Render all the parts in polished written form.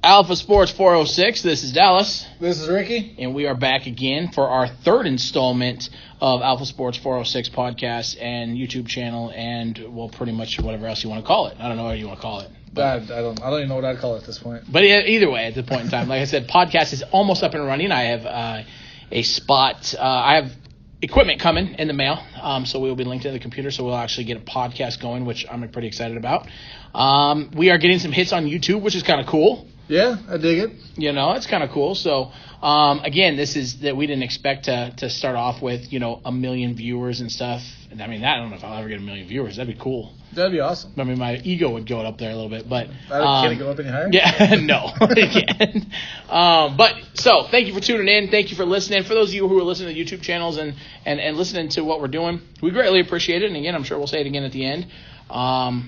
Alpha Sports 406, this is Dallas. This is Ricky. And we are back again for our third installment of Alpha Sports 406 podcast and YouTube channel and, well, pretty much whatever else you want to call it. I don't know what you want to call it. But I don't even know what I'd call it at this point. But either way, at the point in time, like I said, podcast is almost up and running. I have a spot. I have equipment coming in the mail, so we'll be linked to the computer, so we'll actually get a podcast going, which I'm pretty excited about. We are getting some hits on YouTube, which is kind of cool. Yeah, I dig it. You know, it's kind of cool. So, again, this is that we didn't expect to start off with, 1 million viewers and stuff. I mean, I don't know if I'll ever get 1 million viewers. That'd be cool. That'd be awesome. I mean, my ego would go up there a little bit, but can it go up any higher? Yeah, no, it can't. But so, thank you for tuning in. Thank you for listening. For those of you who are listening to YouTube channels and listening to what we're doing, we greatly appreciate it. And again, I'm sure we'll say it again at the end.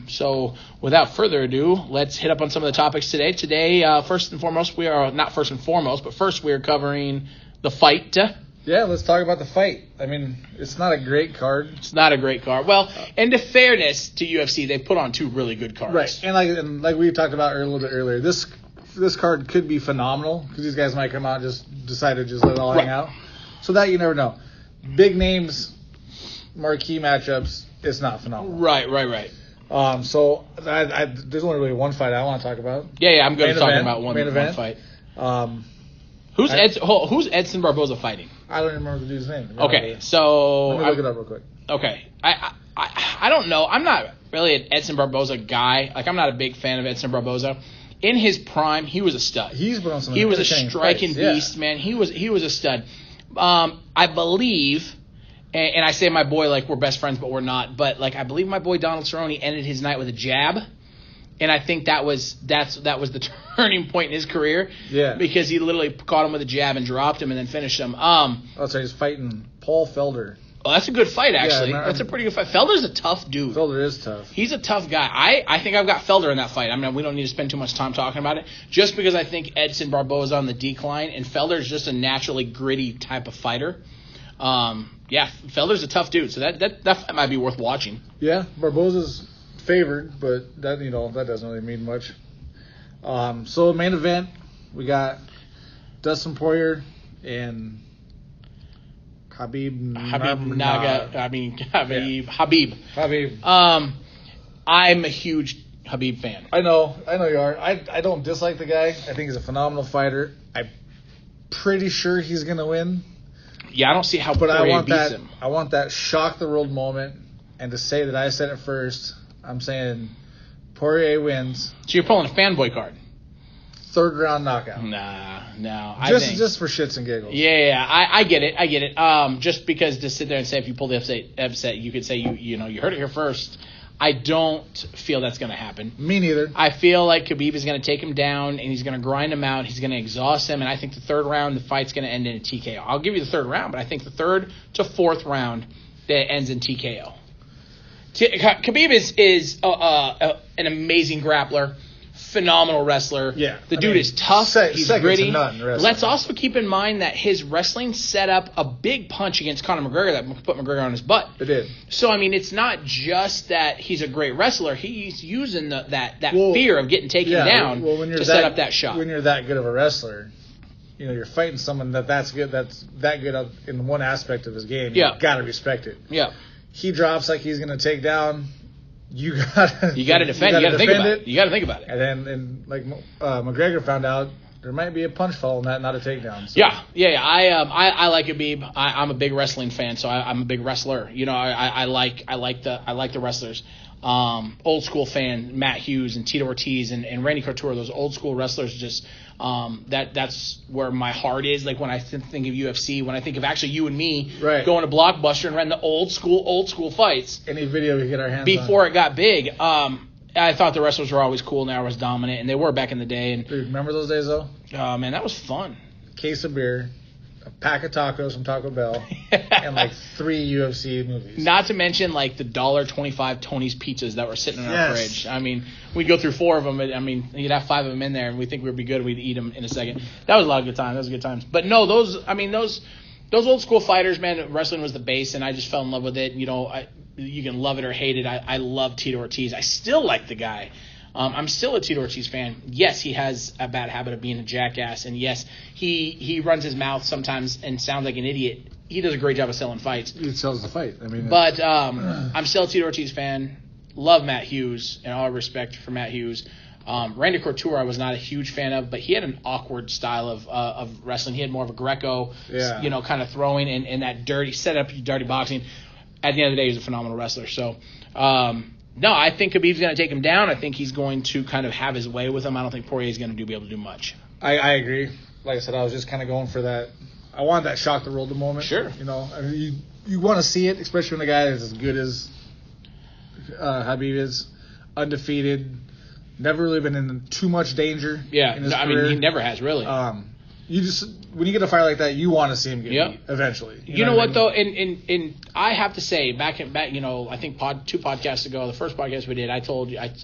So without further ado, let's hit up on some of the topics today. Today, first and foremost, we are not first and foremost, but first we are covering the fight. Yeah, let's talk about the fight. I mean, it's not a great card. It's not a great card. Well, and to fairness to UFC, they put on two really good cards. Right, and like we talked about a little bit earlier, this card could be phenomenal because these guys might come out and just decide to just let it all hang out. So that you never know. Big names, marquee matchups, it's not phenomenal. Right. So there's only really one fight I want to talk about. Yeah, I'm going to talk about one fight. Who's Edson Barboza fighting? I don't even remember the dude's name. Okay, so let me look it up real quick. Okay, I don't know. I'm not really an Edson Barboza guy. Like, I'm not a big fan of Edson Barboza. In his prime, he was a stud. He's been on some. He was a striking beast, man. He was a stud. I believe. And I say my boy like we're best friends, but we're not. But like I believe my boy Donald Cerrone ended his night with a jab, and I think that was the turning point in his career. Yeah. Because he literally caught him with a jab and dropped him and then finished him. So he's fighting Paul Felder. Oh, that's a good fight actually. That's a pretty good fight. Felder's a tough dude. Felder is tough. He's a tough guy. I think I've got Felder in that fight. I mean, we don't need to spend too much time talking about it, just because I think Edson Barboza on the decline, and Felder's just a naturally gritty type of fighter. Yeah, Felder's a tough dude, so that fight might be worth watching. Yeah, Barboza's favored, but that doesn't really mean much. So main event, we got Dustin Poirier and Habib. I'm a huge Habib fan. I know you are. I don't dislike the guy. I think he's a phenomenal fighter. I'm pretty sure he's gonna win. Yeah, I don't see how Poirier beats him. I want that shock the world moment, and to say that I said it first, I'm saying Poirier wins. So you're pulling a fanboy card. Third round knockout. No. Just for shits and giggles. Yeah, I get it. Just because to sit there and say if you pull the upset, you could say you heard it here first. I don't feel that's going to happen. Me neither. I feel like Khabib is going to take him down, and he's going to grind him out. He's going to exhaust him, and I think the third round, the fight's going to end in a TKO. I'll give you the third round, but I think the third to fourth round that ends in TKO. Khabib is an amazing grappler, phenomenal wrestler. Yeah, the dude is tough. He's gritty. Let's also also keep in mind that his wrestling set up a big punch against Conor McGregor that put McGregor on his butt. It did. So, I mean, it's not just that he's a great wrestler. He's using that fear of getting taken down to set up that shot. When you're that good of a wrestler, you're fighting someone that's good in one aspect of his game. Yeah. You got to respect it. Yeah. He drops like he's going to take down. You got to defend. You got to think about it. You got to think about it. And then, McGregor found out there might be a punch following that, not a takedown. So. Yeah. I like Khabib. I'm a big wrestling fan, so I'm a big wrestler. I like the wrestlers. Old school fan, Matt Hughes and Tito Ortiz and Randy Couture, those old school wrestlers. Just that's where my heart is. Like when I think of UFC, when I think of actually you and me going to Blockbuster and renting the old school fights. Any video we get our hands before it got big. I thought the wrestlers were always cool and they were always dominant, and they were back in the day. And dude, remember those days though? Oh man, that was fun. Case of beer, a pack of tacos from Taco Bell, and 3 UFC movies. Not to mention the $1.25 Tony's pizzas that were sitting in our fridge. I mean, we'd go through 4 of them. I mean, you'd have 5 of them in there, and we think we'd be good. We'd eat them in a second. That was a lot of good times. That was good times. But no, those old school fighters, man, wrestling was the base, and I just fell in love with it. You can love it or hate it. I love Tito Ortiz. I still like the guy. I'm still a Tito Ortiz fan. Yes, he has a bad habit of being a jackass, and yes, he runs his mouth sometimes and sounds like an idiot. He does a great job of selling fights. He sells the fight. I mean, but I'm still a Tito Ortiz fan. Love Matt Hughes, and all respect for Matt Hughes. Randy Couture I was not a huge fan of, but he had an awkward style of wrestling. He had more of a Greco, kind of throwing and that dirty setup, dirty boxing. At the end of the day, he was a phenomenal wrestler. So, no, I think Khabib's going to take him down. I think he's going to kind of have his way with him. I don't think Poirier's going to be able to do much. I agree. Like I said, I was just kind of going for that. I wanted that shock the world moment. Sure. I mean, you want to see it, especially when a guy is as good as Khabib is, undefeated, never really been in too much danger. Yeah, in his I career. mean, he never has really. When you get a fight like that, you want to see him get beat eventually. You know what though, and I have to say back, I think 2 podcasts ago, the first podcast we did, I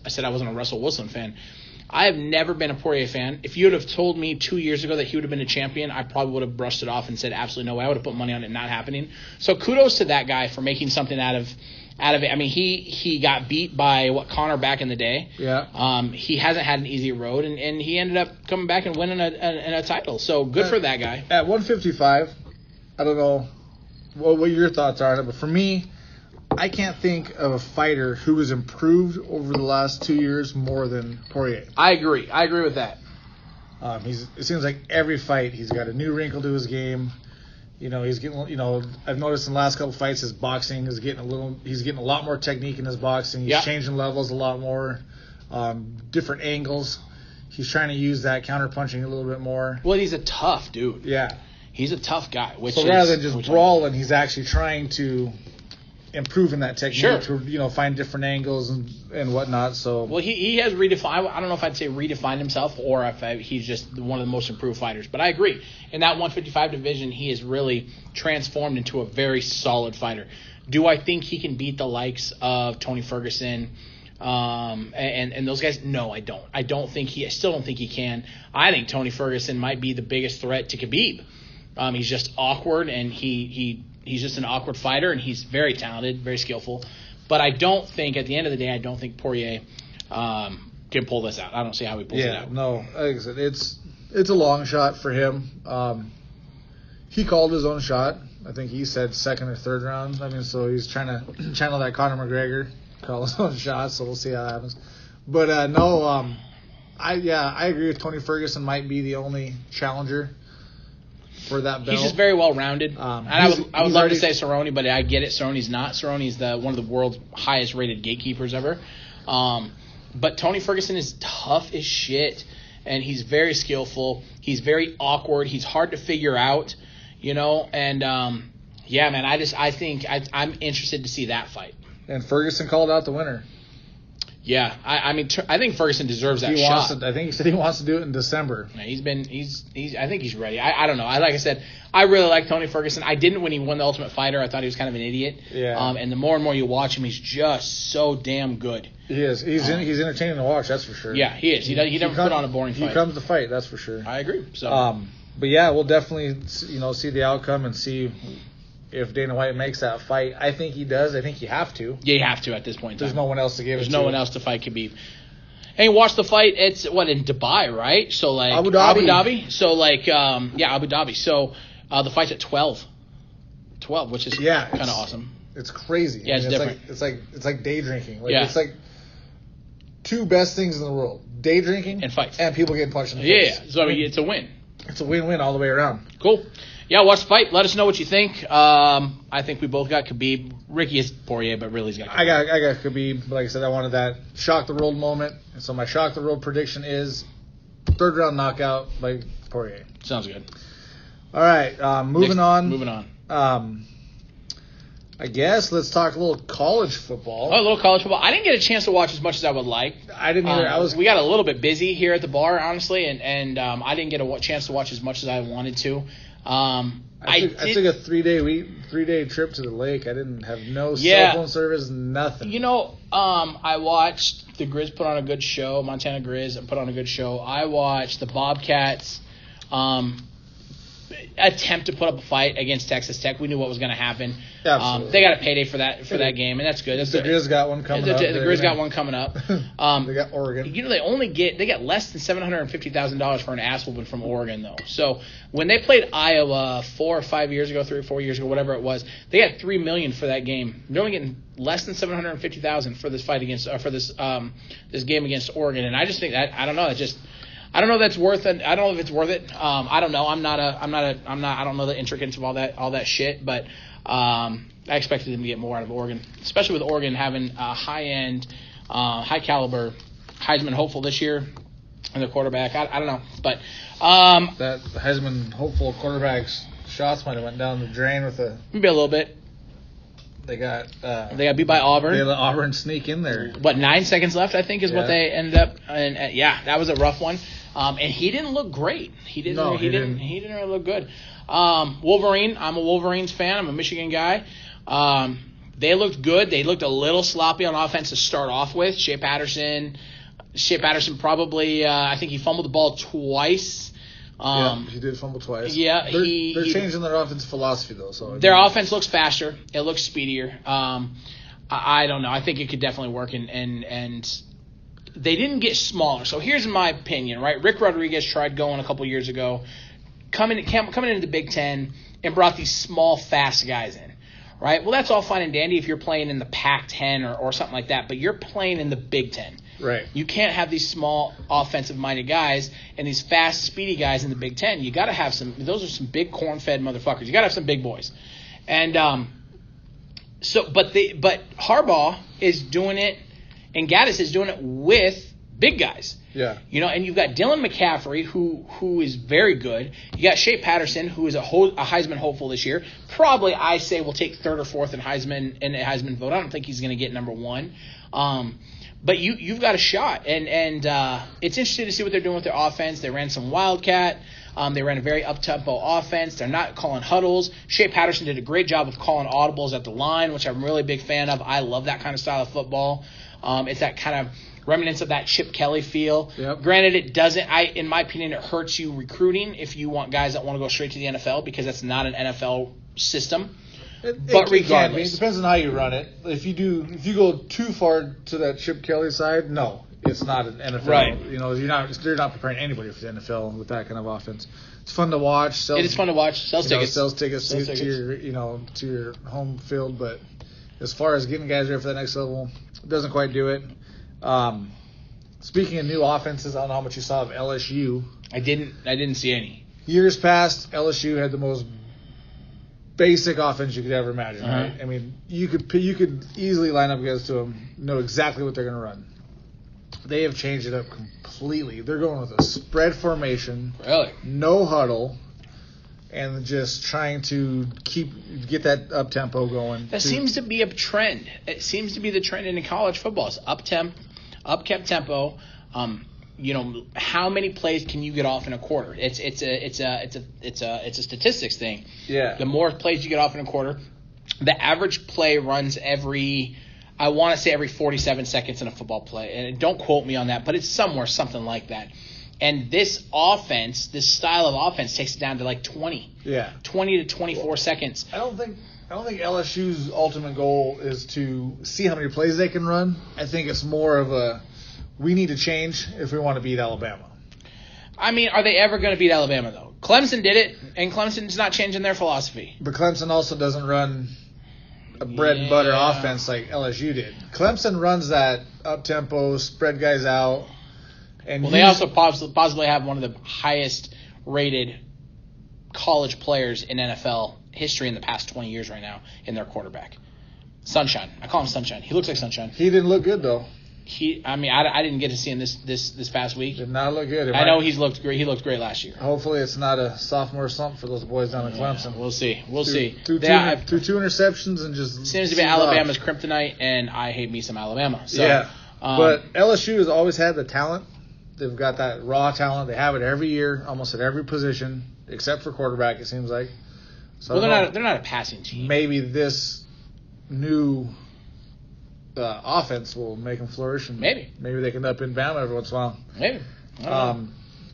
said I wasn't a Russell Wilson fan. I have never been a Poirier fan. If you would have told me 2 years ago that he would have been a champion, I probably would have brushed it off and said absolutely no way. I would have put money on it not happening. So kudos to that guy for making something out of it. I mean, he got beat by Conor back in the day. Yeah. He hasn't had an easy road, and he ended up coming back and winning a title. So good for that guy. At 155, I don't know what your thoughts are on it, but for me, I can't think of a fighter who has improved over the last 2 years more than Poirier. I agree with that. It seems like every fight he's got a new wrinkle to his game. He's getting. I've noticed in the last couple fights his boxing is getting he's getting a lot more technique in his boxing. He's changing levels a lot more, different angles. He's trying to use that counter punching a little bit more. Well, he's a tough dude. Yeah, he's a tough guy. Rather than just brawling, he's actually trying to improve in that technique to find different angles and whatnot. So well, he has redefined. I don't know if I'd say redefined himself or if he's just one of the most improved fighters. But I agree. In that 155 division, he has really transformed into a very solid fighter. Do I think he can beat the likes of Tony Ferguson and those guys? No, I don't. I still don't think he can. I think Tony Ferguson might be the biggest threat to Khabib. He's just awkward, and he's just an awkward fighter, and he's very talented, very skillful. But I don't think, at the end of the day, Poirier can pull this out. I don't see how he pulls it out. No, like I said, it's a long shot for him. He called his own shot. I think he said second or third round. I mean, so he's trying to channel that Conor McGregor, call his own shot. So we'll see how that happens. But I agree with Tony Ferguson might be the only challenger for that belt. He's just very well rounded. And I would love to say Cerrone, but I get it. Cerrone's not. Cerrone's one of the world's highest rated gatekeepers ever. But Tony Ferguson is tough as shit, and he's very skillful. He's very awkward. He's hard to figure out, And man, I think I'm interested to see that fight. And Ferguson called out the winner. Yeah, I think Ferguson deserves that shot. I think he said he wants to do it in December. Yeah, I think he's ready. I don't know. Like I said, I really like Tony Ferguson. I didn't when he won the Ultimate Fighter. I thought he was kind of an idiot. Yeah. And the more and more you watch him, he's just so damn good. He is. He's entertaining to watch. That's for sure. Yeah, he is. He never put on a boring fight. He comes to fight. That's for sure. I agree. So. But yeah, we'll definitely see the outcome and see if Dana White makes that fight. I think he does. I think you have to. Yeah, you have to at this point in time. There's no one else to give it to. There's no one else to fight Khabib. And watch the fight. It's in Dubai, right? So like Abu Dhabi. So like Abu Dhabi. So the fight's at 12, which is kind of awesome. It's crazy. Yeah, it's different. It's like day drinking. It's like two best things in the world: day drinking and fights, and people getting punched in the face. Yeah. So it's a win. It's a win-win all the way around. Cool. Yeah, watch the fight. Let us know what you think. I think we both got Khabib. Ricky is Poirier, but really he's got Khabib. I got Khabib. Like I said, I wanted that shock the world moment. And so my shock the world prediction is third round knockout by Poirier. Sounds good. All right, moving on. Moving on. I guess let's talk a little college football. Oh, a little college football. I didn't get a chance to watch as much as I would like. I didn't either. We got a little bit busy here at the bar, honestly, and I didn't get a chance to watch as much as I wanted to. I took a 3-day trip to the lake. I didn't have no cell phone service, nothing. I watched the Grizz put on a good show. Montana Grizz put on a good show. I watched the Bobcats attempt to put up a fight against Texas Tech. We knew what was going to happen. Absolutely. They got a payday for that game, and that's good. That's The Grizz got one coming up. The Grizz got one coming up. They got Oregon. You know, they got less than $750,000 for an ass whooping from Oregon, though. So when they played Iowa 4 or 5 years ago, 3 or 4 years ago, whatever it was, they got $3 million for that game. They're only getting less than $750,000 for this fight against this game against Oregon, and I just think that I don't know. I don't know if that's worth it. I don't know if it's worth it. I don't know. I don't know the intricacies of all that shit, but I expected them to get more out of Oregon, especially with Oregon having a high-end, high-caliber Heisman hopeful this year and their quarterback. I don't know, but that Heisman hopeful quarterback's shots might have went down the drain with maybe a little bit. They got beat by Auburn. They let Auburn sneak in there. 9 seconds left, I think, is what they ended up. And that was a rough one. And he didn't look great. He didn't really look good. Wolverine. I'm a Wolverines fan. I'm a Michigan guy. They looked good. They looked a little sloppy on offense to start off with. Shea Patterson probably. I think he fumbled the ball twice. He did fumble twice. Yeah, they're changing their offensive philosophy though. So their offense looks faster. It looks speedier. I don't know. I think it could definitely work, and they didn't get smaller. So here's my opinion, right? Rick Rodriguez tried going a couple years ago, coming into the Big Ten and brought these small, fast guys in, right? Well, that's all fine and dandy if you're playing in the Pac-10 or something like that, but you're playing in the Big Ten. Right. You can't have these small offensive-minded guys and these fast, speedy guys in the Big Ten. You got to have some – those are some big corn-fed motherfuckers. You got to have some big boys. And but Harbaugh is doing it and Gaddis is doing it with big guys. Yeah. You know, and you've got Dylan McCaffrey, who is very good. You got Shea Patterson, who is a Heisman hopeful this year. Probably, I say, will take third or fourth in a Heisman vote. I don't think he's going to get number one. But you've got a shot, and it's interesting to see what they're doing with their offense. They ran some wildcat. They ran a very up-tempo offense. They're not calling huddles. Shea Patterson did a great job of calling audibles at the line, which I'm really a big fan of. I love that kind of style of football. It's that kind of remnants of that Chip Kelly feel. Yep. Granted, it doesn't. In my opinion, it hurts you recruiting if you want guys that want to go straight to the NFL because that's not an NFL system. But regardless, it depends on how you run it. If you go too far to that Chip Kelly side, no, it's not an NFL. Right. You know, they're not preparing anybody for the NFL with that kind of offense. It's fun to watch. It is fun to watch. Sells tickets to your home field, but as far as getting guys ready for that next level, it doesn't quite do it. Speaking of new offenses, I don't know how much you saw of LSU. I didn't see any. Years past, LSU had the most basic offense you could ever imagine. Uh-huh. Right? I mean, you could easily line up guys to them, know exactly what they're going to run. They have changed it up completely. They're going with a spread formation, Really? no huddle, and just trying to get that up tempo going. That seems to be a trend. It seems to be the trend in college football. It's up kept tempo. You know, how many plays can you get off in a quarter? It's a statistics thing. Yeah. The more plays you get off in a quarter, the average play runs every 47 seconds in a football play. And don't quote me on that, but it's something like that. And this style of offense takes it down to like 20. Yeah. 20 to 24 seconds. I don't think LSU's ultimate goal is to see how many plays they can run. I think it's more of a we need to change if we want to beat Alabama. I mean, are they ever going to beat Alabama, though? Clemson did it, and Clemson's not changing their philosophy. But Clemson also doesn't run a bread and butter offense like LSU did. Clemson runs that up-tempo, spread guys out. And they also possibly have one of the highest-rated college players in NFL history in the past 20 years right now in their quarterback. Sunshine. I call him Sunshine. He looks like Sunshine. He didn't look good, though. I didn't get to see him this past week. Did not look good. I know he's looked great. He looked great last year. Hopefully, it's not a sophomore slump for those boys down in Clemson. We'll see. We'll see. Two interceptions and just seems to be Alabama's kryptonite, and I hate me some Alabama. So, yeah, but LSU has always had the talent. They've got that raw talent. They have it every year, almost at every position, except for quarterback. It seems like. So they're not a passing team. Maybe this new offense will make them flourish. And maybe they can up in Bama every once in a while. Maybe.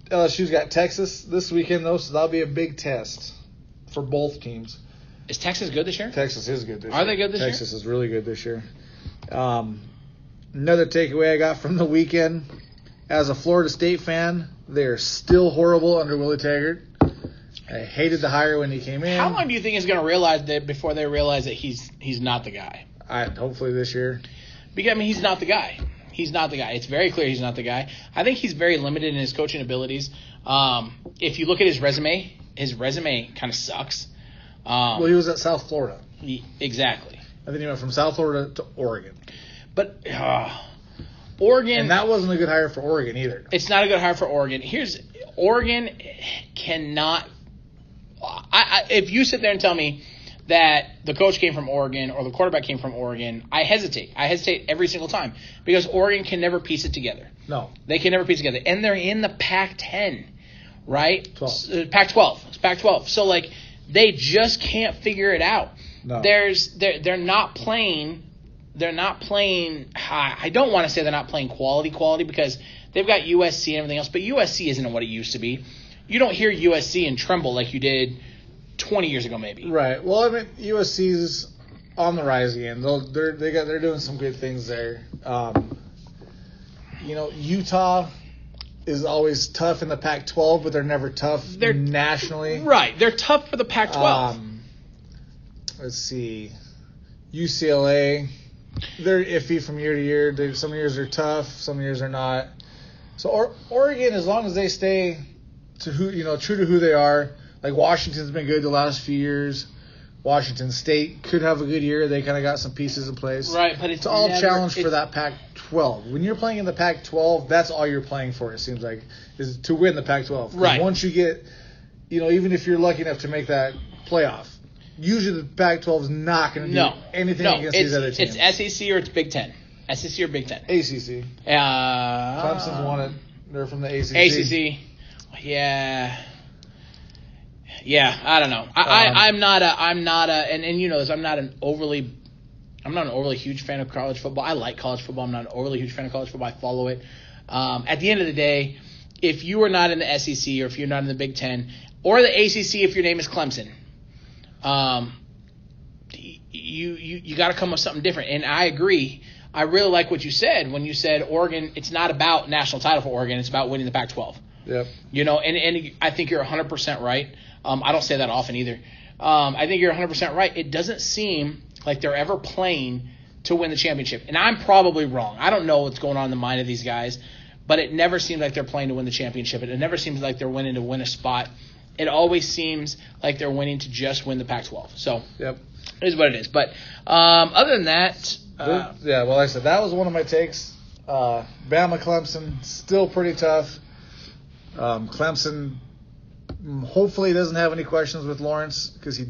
LSU's got Texas this weekend, though, so that'll be a big test for both teams. Is Texas good this year? Texas is good this year. Are they good this year? Texas is really good this year. Another takeaway I got from the weekend, as a Florida State fan, they're still horrible under Willie Taggart. I hated the hire when he came in. How long do you think he's going to realize that before they realize that he's not the guy? Hopefully this year. Because, I mean, he's not the guy. He's not the guy. It's very clear he's not the guy. I think he's very limited in his coaching abilities. If you look at his resume kind of sucks. Well, he was at South Florida. Exactly. And then he went from South Florida to Oregon. But Oregon... And that wasn't a good hire for Oregon either. It's not a good hire for Oregon. Oregon cannot... if you sit there and tell me that the coach came from Oregon or the quarterback came from Oregon, I hesitate. I hesitate every single time because Oregon can never piece it together. No. They can never piece it together. And they're in the Pac-10, right? 12. Pac-12. It's Pac-12. So, like, they just can't figure it out. No. They're not playing. They're not playing high. I don't want to say they're not playing quality because they've got USC and everything else, but USC isn't what it used to be. You don't hear USC and tremble like you did 20 years ago, maybe. Right. Well, I mean, USC's on the rise again. They're doing some good things there. Utah is always tough in the Pac-12, but they're never tough nationally. Right. They're tough for the Pac-12. Let's see. UCLA, they're iffy from year to year. Some years are tough, some years are not. So Oregon, as long as they stay true to who they are. Like Washington's been good the last few years. Washington State could have a good year. They kind of got some pieces in place. Right, but it's all challenge for that Pac-12. When you're playing in the Pac-12, that's all you're playing for, it seems like, is to win the Pac-12. Right. Once you get, even if you're lucky enough to make that playoff, usually the Pac-12 is not going to do anything against these other teams. It's SEC or it's Big Ten. SEC or Big Ten. ACC. Clemson's won it. They're from the ACC. ACC. Yeah, I don't know. I'm not you know this. I'm not an overly huge fan of college football. I like college football. I'm not an overly huge fan of college football. I follow it. At the end of the day, if you are not in the SEC or if you're not in the Big Ten or the ACC, if your name is Clemson, you got to come up with something different. And I agree. I really like what you said when you said Oregon. It's not about national title for Oregon. It's about winning the Pac-12. Yep. And I think you're 100% right. I don't say that often either. I think you're 100% right. It doesn't seem like they're ever playing to win the championship. And I'm probably wrong. I don't know what's going on in the mind of these guys, but it never seems like they're playing to win the championship. It never seems like they're winning to win a spot. It always seems like they're winning to just win the Pac-12. So yep. It is what it is. But other than that... like I said, that was one of my takes. Bama Clemson, still pretty tough. Clemson hopefully doesn't have any questions with Lawrence because he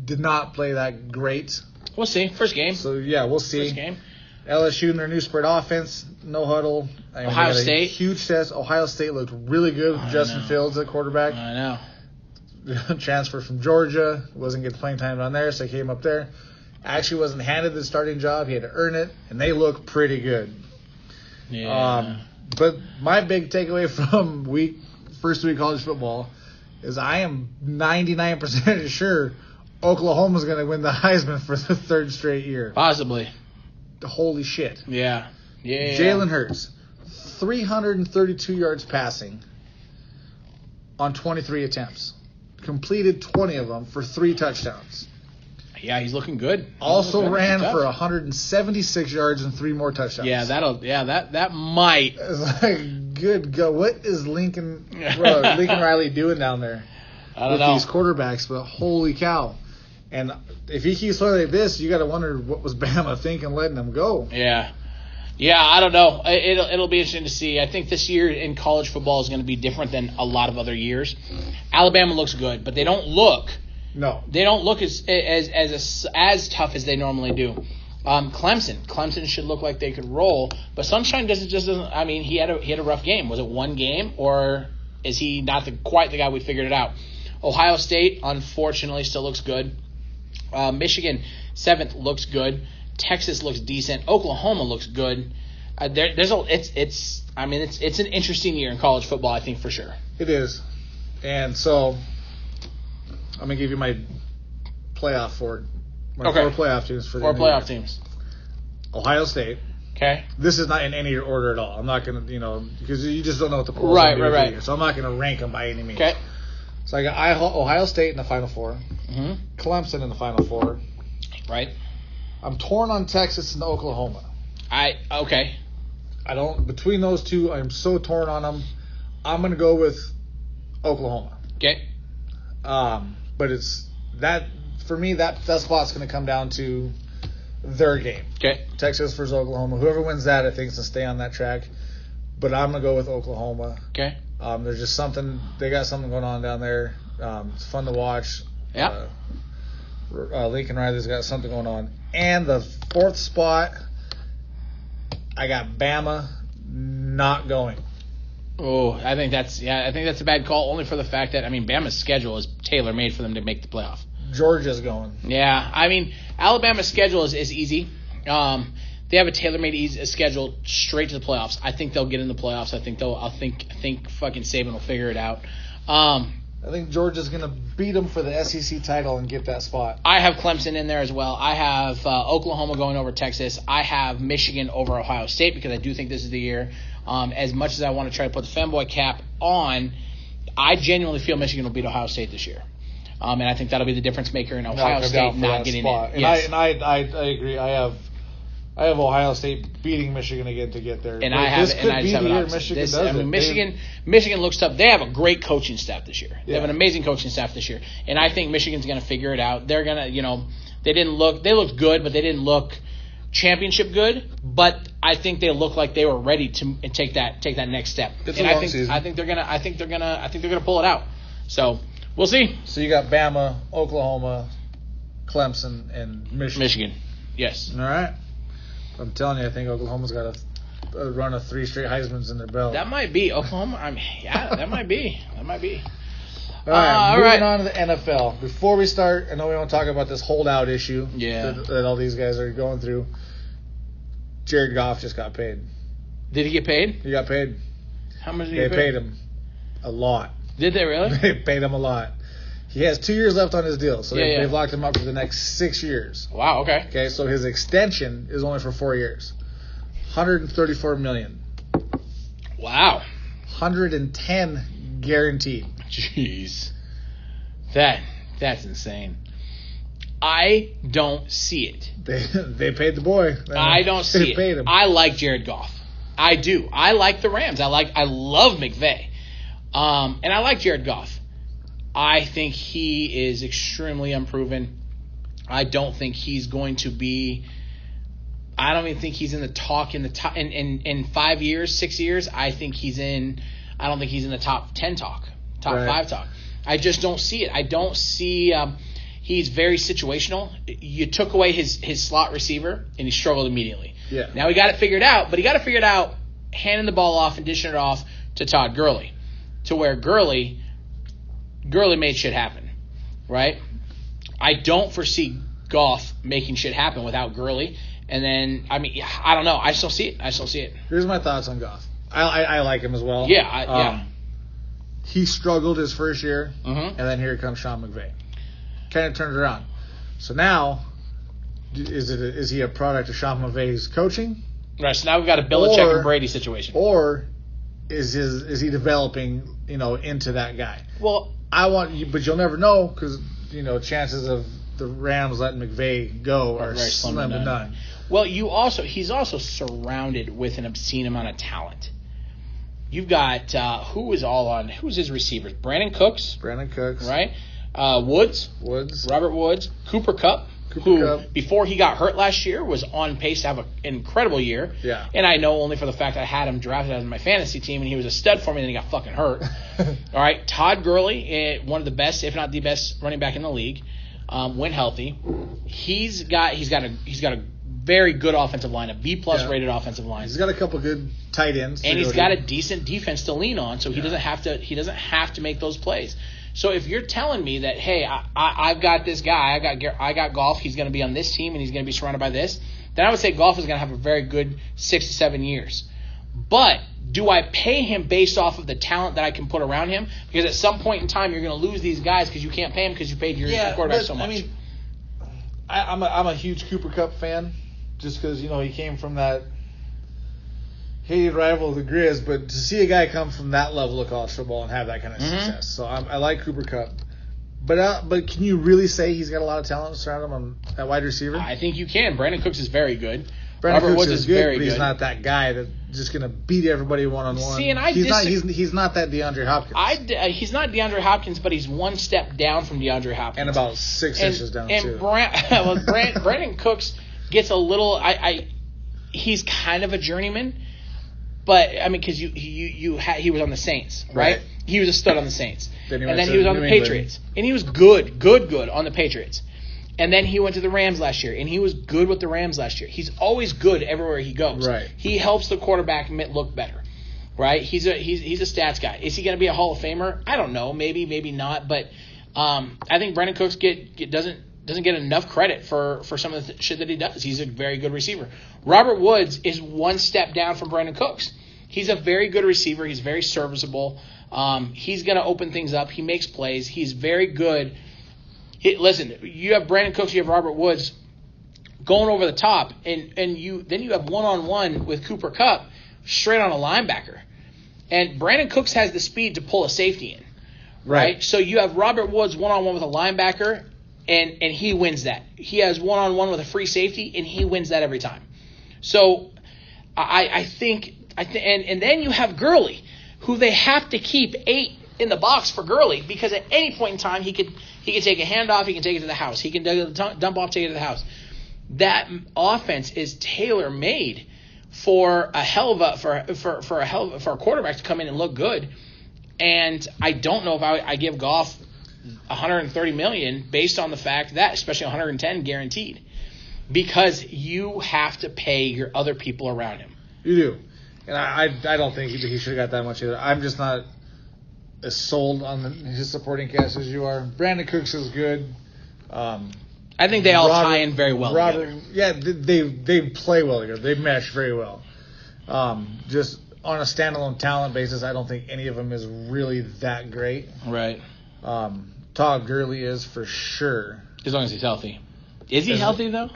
did not play that great. We'll see. First game. So, yeah, we'll see. First game. LSU and their new spread offense, no huddle. Ohio State. Huge test. Ohio State looked really good with Justin Fields at quarterback. I know. Transfer from Georgia. Wasn't getting playing time down there, so he came up there. Actually wasn't handed the starting job. He had to earn it, and they look pretty good. Yeah. But my big takeaway from first week college football is I am 99% sure Oklahoma's going to win the Heisman for the third straight year. Possibly. Holy shit. Yeah. Jalen Hurts, 332 yards passing on 23 attempts. Completed 20 of them for 3 touchdowns. Yeah, he's looking good. Also ran for 176 yards and 3 more touchdowns. Yeah, that might. It's like, good God. What is Lincoln Riley doing down there I don't know. these quarterbacks? But holy cow. And if he keeps playing like this, you got to wonder what was Bama thinking letting him go. Yeah, I don't know. It'll be interesting to see. I think this year in college football is going to be different than a lot of other years. Alabama looks good, but they don't look. No. They don't look as tough as they normally do. Clemson should look like they could roll, but Sunshine doesn't. I mean, he had a rough game. Was it one game, or is he not quite the guy we figured it out? Ohio State, unfortunately, still looks good. Michigan, 7th, looks good. Texas looks decent. Oklahoma looks good. It's an interesting year in college football, I think, for sure. It is. And so I'm gonna give you my playoff for my 4 playoff teams for the 4 new playoff year. teams. Ohio State. Okay. This is not in any order at all. I'm not gonna, because you just don't know what the polls Right. Here, so I'm not gonna rank them by any means. Okay. So I got Ohio State in the Final Four. Mm-hmm. Clemson in the Final Four. Right. I'm torn on Texas and Oklahoma. Okay. Between those two, I'm so torn on them. I'm gonna go with Oklahoma. Okay. But it's that for me. That spot's gonna come down to their game. Okay. Texas versus Oklahoma. Whoever wins that, I think, is gonna stay on that track. But I'm gonna go with Oklahoma. Okay. There's just something. They got something going on down there. It's fun to watch. Yeah. Lincoln Riley's got something going on. And the 4th spot, I got Bama not going. Oh, I think that's a bad call, only for the fact that Bama's schedule is tailor made for them to make the playoff. Georgia's going. Yeah, Alabama's schedule is easy. They have a tailor-made schedule straight to the playoffs. I think they'll get in the playoffs. I think fucking Saban will figure it out. I think Georgia's going to beat them for the SEC title and get that spot. I have Clemson in there as well. I have Oklahoma going over Texas. I have Michigan over Ohio State because I do think this is the year. As much as I want to try to put the fanboy cap on, I genuinely feel Michigan will beat Ohio State this year. And I think that'll be the difference maker in Ohio State not getting in. Yes. And I agree. I have Ohio State beating Michigan again to get there. And but I have, this and could I be just the have year it Michigan this, does it. Michigan looks tough. They have a great coaching staff this year. They have Yeah. an amazing coaching staff this year, and I think Michigan's going to figure it out. They're going to, they looked good, but they didn't look championship good. But I think they look like they were ready to take that next step. It's and a long season. I think they're gonna pull it out. So we'll see. So you got Bama, Oklahoma, Clemson, and Michigan, yes. All right. I'm telling you, I think Oklahoma's got a run of 3 straight Heismans in their belt. That might be Oklahoma. That might be. All right, moving right. on to the NFL. Before we start, I know we want to talk about this holdout issue Yeah. that all these guys are going through. Jared Goff just got paid. Did he get paid? He got paid. How much did he They get paid him a lot. Did they really? They paid him a lot. He has 2 years left on his deal, so Yeah. they've locked him up for the next 6 years. Wow. Okay. Okay, so his extension is only for 4 years. $134 million. Wow. 110 guaranteed. Jeez. That's insane. I don't see it. They paid the boy. I don't see They it. paid him. I like Jared Goff. I do. I like the Rams. I love McVay. And I like Jared Goff. I think he is extremely unproven. I don't think he's going to be. I don't even think he's in the talk in 5 years, 6 years. I don't think he's in the top 10 talk, top Right. 5 talk. I just don't see it. I don't see. He's very situational. You took away his slot receiver, and he struggled immediately. Yeah. Now he got it figured out, but he got it figured out handing the ball off and dishing it off to Todd Gurley, to where Gurley made shit happen, right? I don't foresee Goff making shit happen without Gurley. And then, I don't know. I still see it. Here's my thoughts on Goff. I like him as well. Yeah. He struggled his first year, Mm-hmm. and then here comes Sean McVay. Kind of turned it around. So now, is he a product of Sean McVay's coaching, Right. So now we've got a Belichick and Brady situation. or is he developing into that guy? Well, But you'll never know because chances of the Rams letting McVay go are very slim to none. Well, he's also surrounded with an obscene amount of talent. You've got who's his receivers? Brandon Cooks, right? Woods, Robert Woods, Cooper Kupp, who before he got hurt last year was on pace to have an incredible year. Yeah. And I know only for the fact I had him drafted as my fantasy team, and he was a stud for me, and then he got fucking hurt. All right, Todd Gurley, one of the best, if not the best, running back in the league, when healthy. He's got a very good offensive line, a B+ rated offensive line. He's got a couple good tight ends, and he's got a decent defense to lean on, so he doesn't have to make those plays. So if you're telling me that, hey, I've got this guy, I got Goff, he's going to be on this team and he's going to be surrounded by this, then I would say Goff is going to have a very good 6 to 7 years. But do I pay him based off of the talent that I can put around him? Because at some point in time, you're going to lose these guys because you can't pay him because you paid your quarterback so much. I mean, I'm a huge Cooper Kupp fan just because, he came from that hated rival of the Grizz. But to see a guy come from that level of college football and have that kind of success. So I like Cooper Kupp. But can you really say he's got a lot of talent around him at wide receiver? I think you can. Brandon Cooks is very good. Robert Woods is very good. He's not that guy that's just going to beat everybody one-on-one. See, and he's not that DeAndre Hopkins. He's not DeAndre Hopkins, but he's one step down from DeAndre Hopkins. And about 6 inches down, too. Brandon Cooks gets a little he's kind of a journeyman, but, I mean, because he was on the Saints, right? He was a stud on the Saints. Then he was on the Patriots. And he was good on the Patriots. And then he went to the Rams last year, and he was good with the Rams last year. He's always good everywhere he goes. Right. He helps the quarterback look better, right? He's a stats guy. Is he going to be a Hall of Famer? I don't know. Maybe not. But I think Brandon Cooks doesn't get enough credit for some of the shit that he does. He's a very good receiver. Robert Woods is one step down from Brandon Cooks. He's a very good receiver. He's very serviceable. He's going to open things up. He makes plays. He's very good. Listen, you have Brandon Cooks, you have Robert Woods going over the top, and then you have one-on-one with Cooper Kupp straight on a linebacker. And Brandon Cooks has the speed to pull a safety in, right? So you have Robert Woods one-on-one with a linebacker, and he wins that. He has one-on-one with a free safety, and he wins that every time. So I think then you have Gurley, who they have to keep 8 in the box for Gurley, because at any point in time he could take a handoff, he can take it to the house, he can dump off, take it to the house. That offense is tailor made for a quarterback to come in and look good. And I don't know if I give Goff $130 million based on the fact that, especially $110 guaranteed, because you have to pay your other people around him. You do, and I don't think he should have got that much either. I'm just not as sold on his supporting cast as you are. Brandon Cooks is good. I think they all tie in very well together. Yeah, they play well together. They mesh very well. Just on a standalone talent basis, I don't think any of them is really that great. Right. Todd Gurley is for sure. As long as he's healthy. Is he healthy though?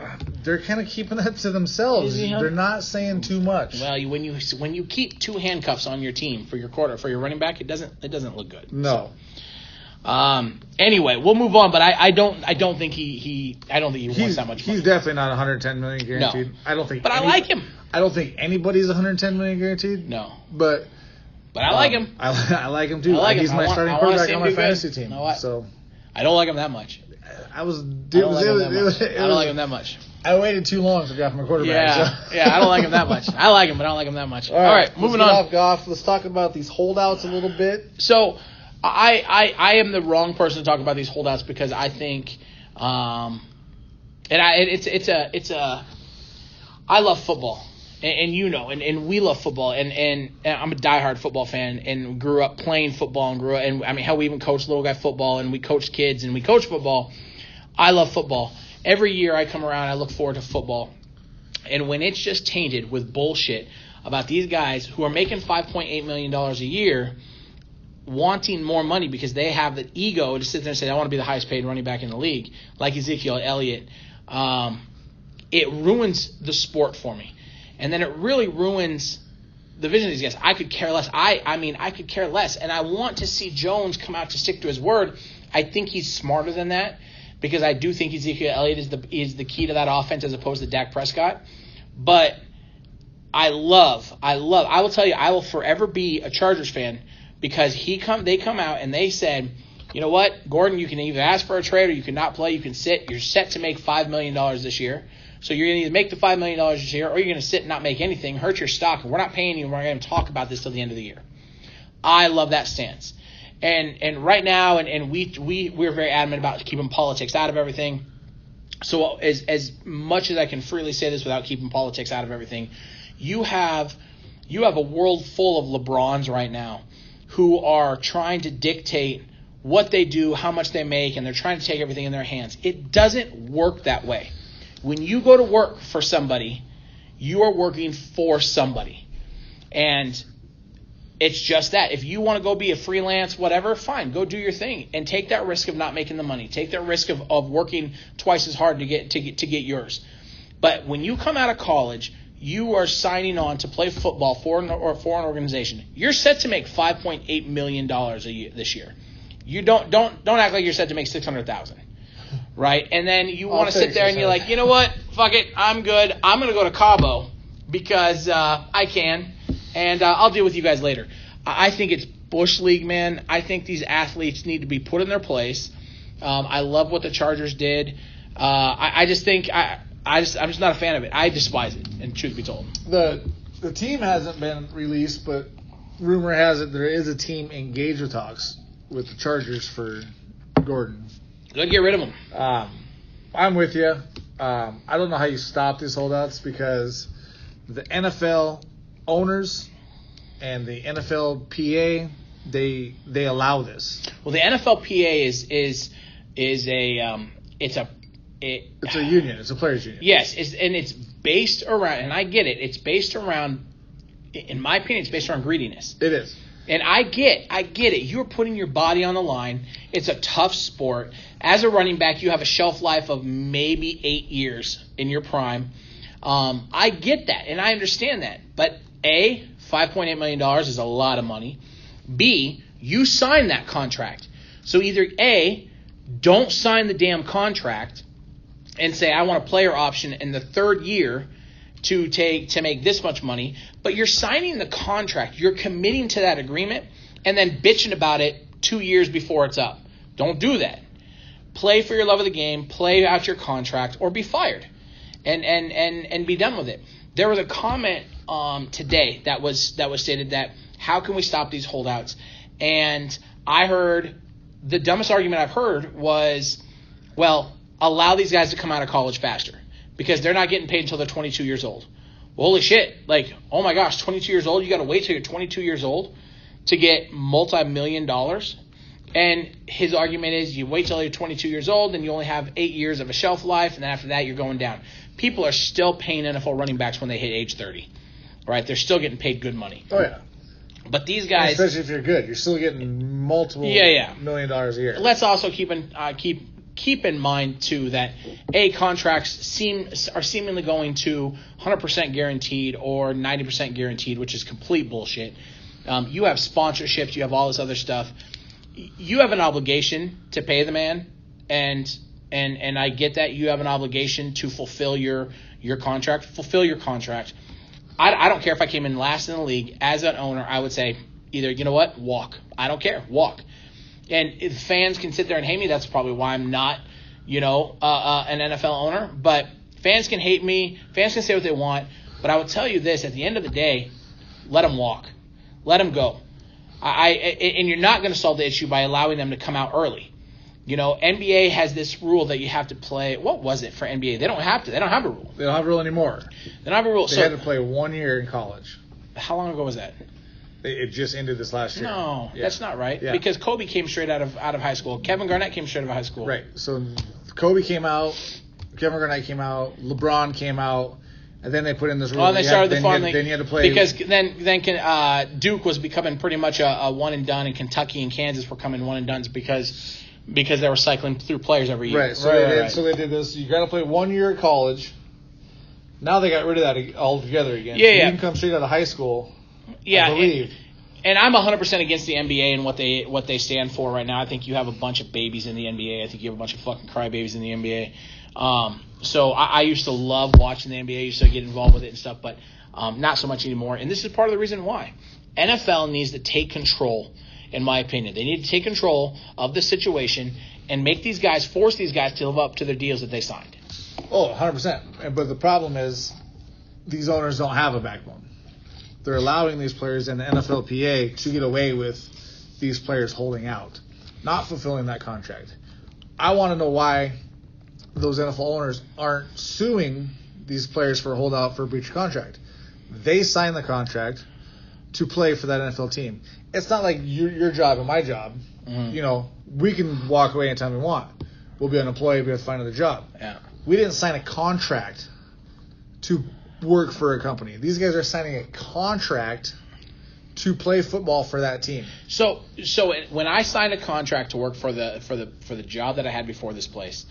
They're kind of keeping that to themselves. They're not saying too much. Well, when you keep 2 handcuffs on your team for your running back, it doesn't look good. No. So, anyway, we'll move on. But I don't think he wants that much money. He's definitely not $110 million guaranteed. No. I don't think. But I like him. I don't think anybody's $110 million guaranteed. No. But I like him. I like him too. He's my starting quarterback on my fantasy team. So I don't like him that much. I don't like him that much. I waited too long to draft my quarterback. Yeah, I don't like him that much. I like him, but I don't like him that much. All right, moving on. Off Goff. Let's talk about these holdouts a little bit. So, I am the wrong person to talk about these holdouts because I think, I love football. And we love football, and I'm a diehard football fan, and grew up playing football, and I mean, how we even coached little guy football, and we coached kids, and we coach football. I love football. Every year I come around, I look forward to football, and when it's just tainted with bullshit about these guys who are making $5.8 million a year, wanting more money because they have the ego to sit there and say, I want to be the highest paid running back in the league, like Ezekiel Elliott, it ruins the sport for me. And then it really ruins the vision of these guys. I could care less. I could care less. And I want to see Jones come out to stick to his word. I think he's smarter than that because I do think Ezekiel Elliott is the key to that offense as opposed to Dak Prescott. But I will tell you, I will forever be a Chargers fan because they come out and they said, you know what, Gordon, you can either ask for a trade or you can not play. You can sit. You're set to make $5 million this year. So you're going to either make the $5 million this year or you're going to sit and not make anything, hurt your stock, and we're not paying you, and we're going to talk about this till the end of the year. I love that stance. And right now, and we're very adamant about keeping politics out of everything. So as much as I can freely say this without keeping politics out of everything, you have a world full of LeBrons right now who are trying to dictate what they do, how much they make, and they're trying to take everything in their hands. It doesn't work that way. When you go to work for somebody, you are working for somebody. And it's just that. If you want to go be a freelance, whatever, fine, go do your thing and take that risk of not making the money. Take that risk of working twice as hard to get yours. But when you come out of college, you are signing on to play football for an organization. You're set to make $5.8 million this year. You don't act like you're set to make $600,000, right? And then you want to sit there and you're like, you know what? Fuck it, I'm good. I'm gonna go to Cabo because I can, and I'll deal with you guys later. I think it's Bush League, man. I think these athletes need to be put in their place. I love what the Chargers did. I just think I'm just not a fan of it. I despise it, and truth be told. The team hasn't been released, but rumor has it there is a team engaged with talks with the Chargers for Gordon. Go get rid of him. I'm with you. I don't know how you stop these holdouts because the NFL owners and the NFLPA they allow this. Well, the NFLPA is a it's a union. It's a players' union. Yes, it's based around, and I get it. It's based around, in my opinion, it's based around greediness. It is. And I get it. You're putting your body on the line. It's a tough sport. As a running back, you have a shelf life of maybe 8 years in your prime. I get that, and I understand that. But A, $5.8 million is a lot of money. B, you signed that contract. So either A, don't sign the damn contract and say, I want a player option in the third year to make this much money, but you're signing the contract. You're committing to that agreement and then bitching about it 2 years before it's up. Don't do that. Play for your love of the game, play out your contract, or be fired and be done with it. There was a comment today that was stated that how can we stop these holdouts? And I heard the dumbest argument I've heard was, well, allow these guys to come out of college faster because they're not getting paid until they're 22 years old. Well, holy shit. Like, oh my gosh, 22 years old? You got to wait till you're 22 years old to get multi-million dollars? And his argument is you wait till you're 22 years old and you only have 8 years of a shelf life, and then after that you're going down. People are still paying NFL running backs when they hit age 30, right? They're still getting paid good money. Oh, yeah. But these guys, especially if you're good, you're still getting multiple $1 million a year. Let's also keep in mind too that contracts are seemingly going to 100% guaranteed or 90% guaranteed, which is complete bullshit. You have sponsorships, you have all this other stuff. You have an obligation to pay the man, and I get that you have an obligation to fulfill your contract. Fulfill your contract. I don't care if I came in last in the league. As an owner, I would say either, you know what, walk. I don't care, walk. And if fans can sit there and hate me, that's probably why I'm not, an NFL owner. But fans can hate me. Fans can say what they want. But I would tell you this, at the end of the day, let them walk. Let them go. And you're not going to solve the issue by allowing them to come out early. NBA has this rule that you have to play. What was it for NBA? They don't have to. They don't have a rule. They don't have a rule anymore. They don't have a rule. They had to play 1 year in college. How long ago was that? It just ended this last year. No, that's not right. Yeah. Because Kobe came straight out of high school. Kevin Garnett came straight out of high school. Right. So Kobe came out. Kevin Garnett came out. LeBron came out. And then they put in this rule. Oh, they started the fun league. Then you had to play. Because then Duke was becoming pretty much a one and done, and Kentucky and Kansas were coming one and dones because they were cycling through players every year. Right. So they did this. You got to play 1 year of college. Now they got rid of that altogether again. Yeah, so you can come straight out of high school. Yeah, I believe. And I'm 100% against the NBA and what they stand for right now. I think you have a bunch of babies in the NBA. I think you have a bunch of fucking crybabies in the NBA. So I used to love watching the NBA. I used to get involved with it and stuff, but not so much anymore. And this is part of the reason why. NFL needs to take control, in my opinion. They need to take control of the situation and force these guys to live up to their deals that they signed. Oh, 100%. But the problem is these owners don't have a backbone. They're allowing these players in the NFLPA to get away with these players holding out, not fulfilling that contract. I want to know why those NFL owners aren't suing these players for a holdout for a breach of contract. They signed the contract to play for that NFL team. It's not like your job and my job. Mm-hmm. We can walk away anytime we want. We'll be unemployed. We have to find another job. Yeah. We didn't sign a contract to work for a company. These guys are signing a contract to play football for that team. So when I signed a contract to work for the job that I had before this place,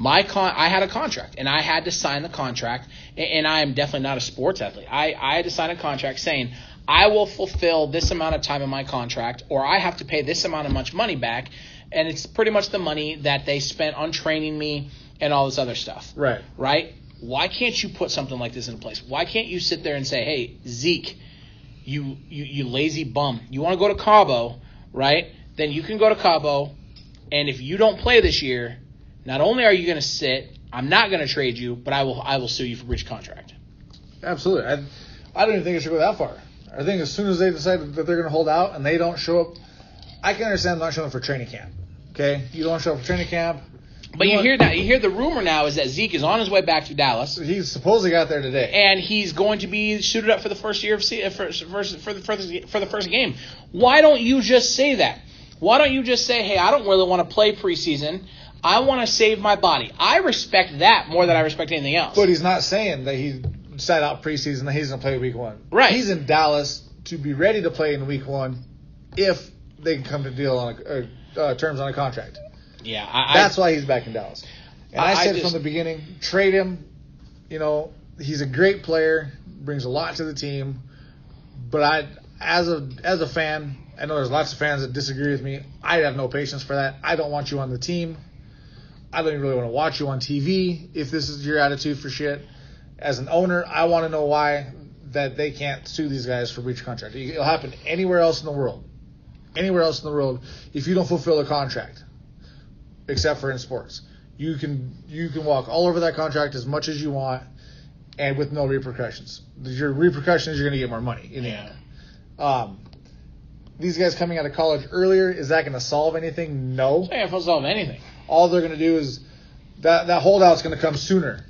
I had a contract and I had to sign the contract. And I am definitely not a sports athlete. I had to sign a contract saying I will fulfill this amount of time in my contract, or I have to pay this amount of much money back, and it's pretty much the money that they spent on training me and all this other stuff. Right. Right? Why can't you put something like this in place? Why can't you sit there and say, hey, Zeke, you lazy bum, you want to go to Cabo, right? Then you can go to Cabo, and if you don't play this year, not only are you going to sit, I'm not going to trade you, but I will sue you for breach of contract. Absolutely. I don't even think it should go that far. I think as soon as they decide that they're going to hold out and they don't show up, I can understand them not showing up for training camp. Okay? You don't show up for training camp. But you hear the rumor now is that Zeke is on his way back to Dallas. He supposedly got there today, and he's going to be suited up for the first year of for the first game. Why don't you just say that? Why don't you just say, hey, I don't really want to play preseason. I want to save my body. I respect that more than I respect anything else. But he's not saying that he sat out preseason that he's going to play week 1. Right. He's in Dallas to be ready to play in week 1 if they can come to deal on terms on a contract. Yeah, that's why he's back in Dallas. And I said just, from the beginning, trade him. You know, he's a great player, brings a lot to the team. But as a fan, I know there's lots of fans that disagree with me. I have no patience for that. I don't want you on the team. I don't even really want to watch you on TV if this is your attitude for shit. As an owner, I want to know why that they can't sue these guys for breach of contract. It'll happen anywhere else in the world. Anywhere else in the world if you don't fulfill a contract. Except for in sports. You can walk all over that contract as much as you want and with no repercussions. Your repercussion is you're going to get more money in the end. These guys coming out of college earlier, is that going to solve anything? No. It's not going to solve anything. All they're going to do is that holdout's going to come sooner.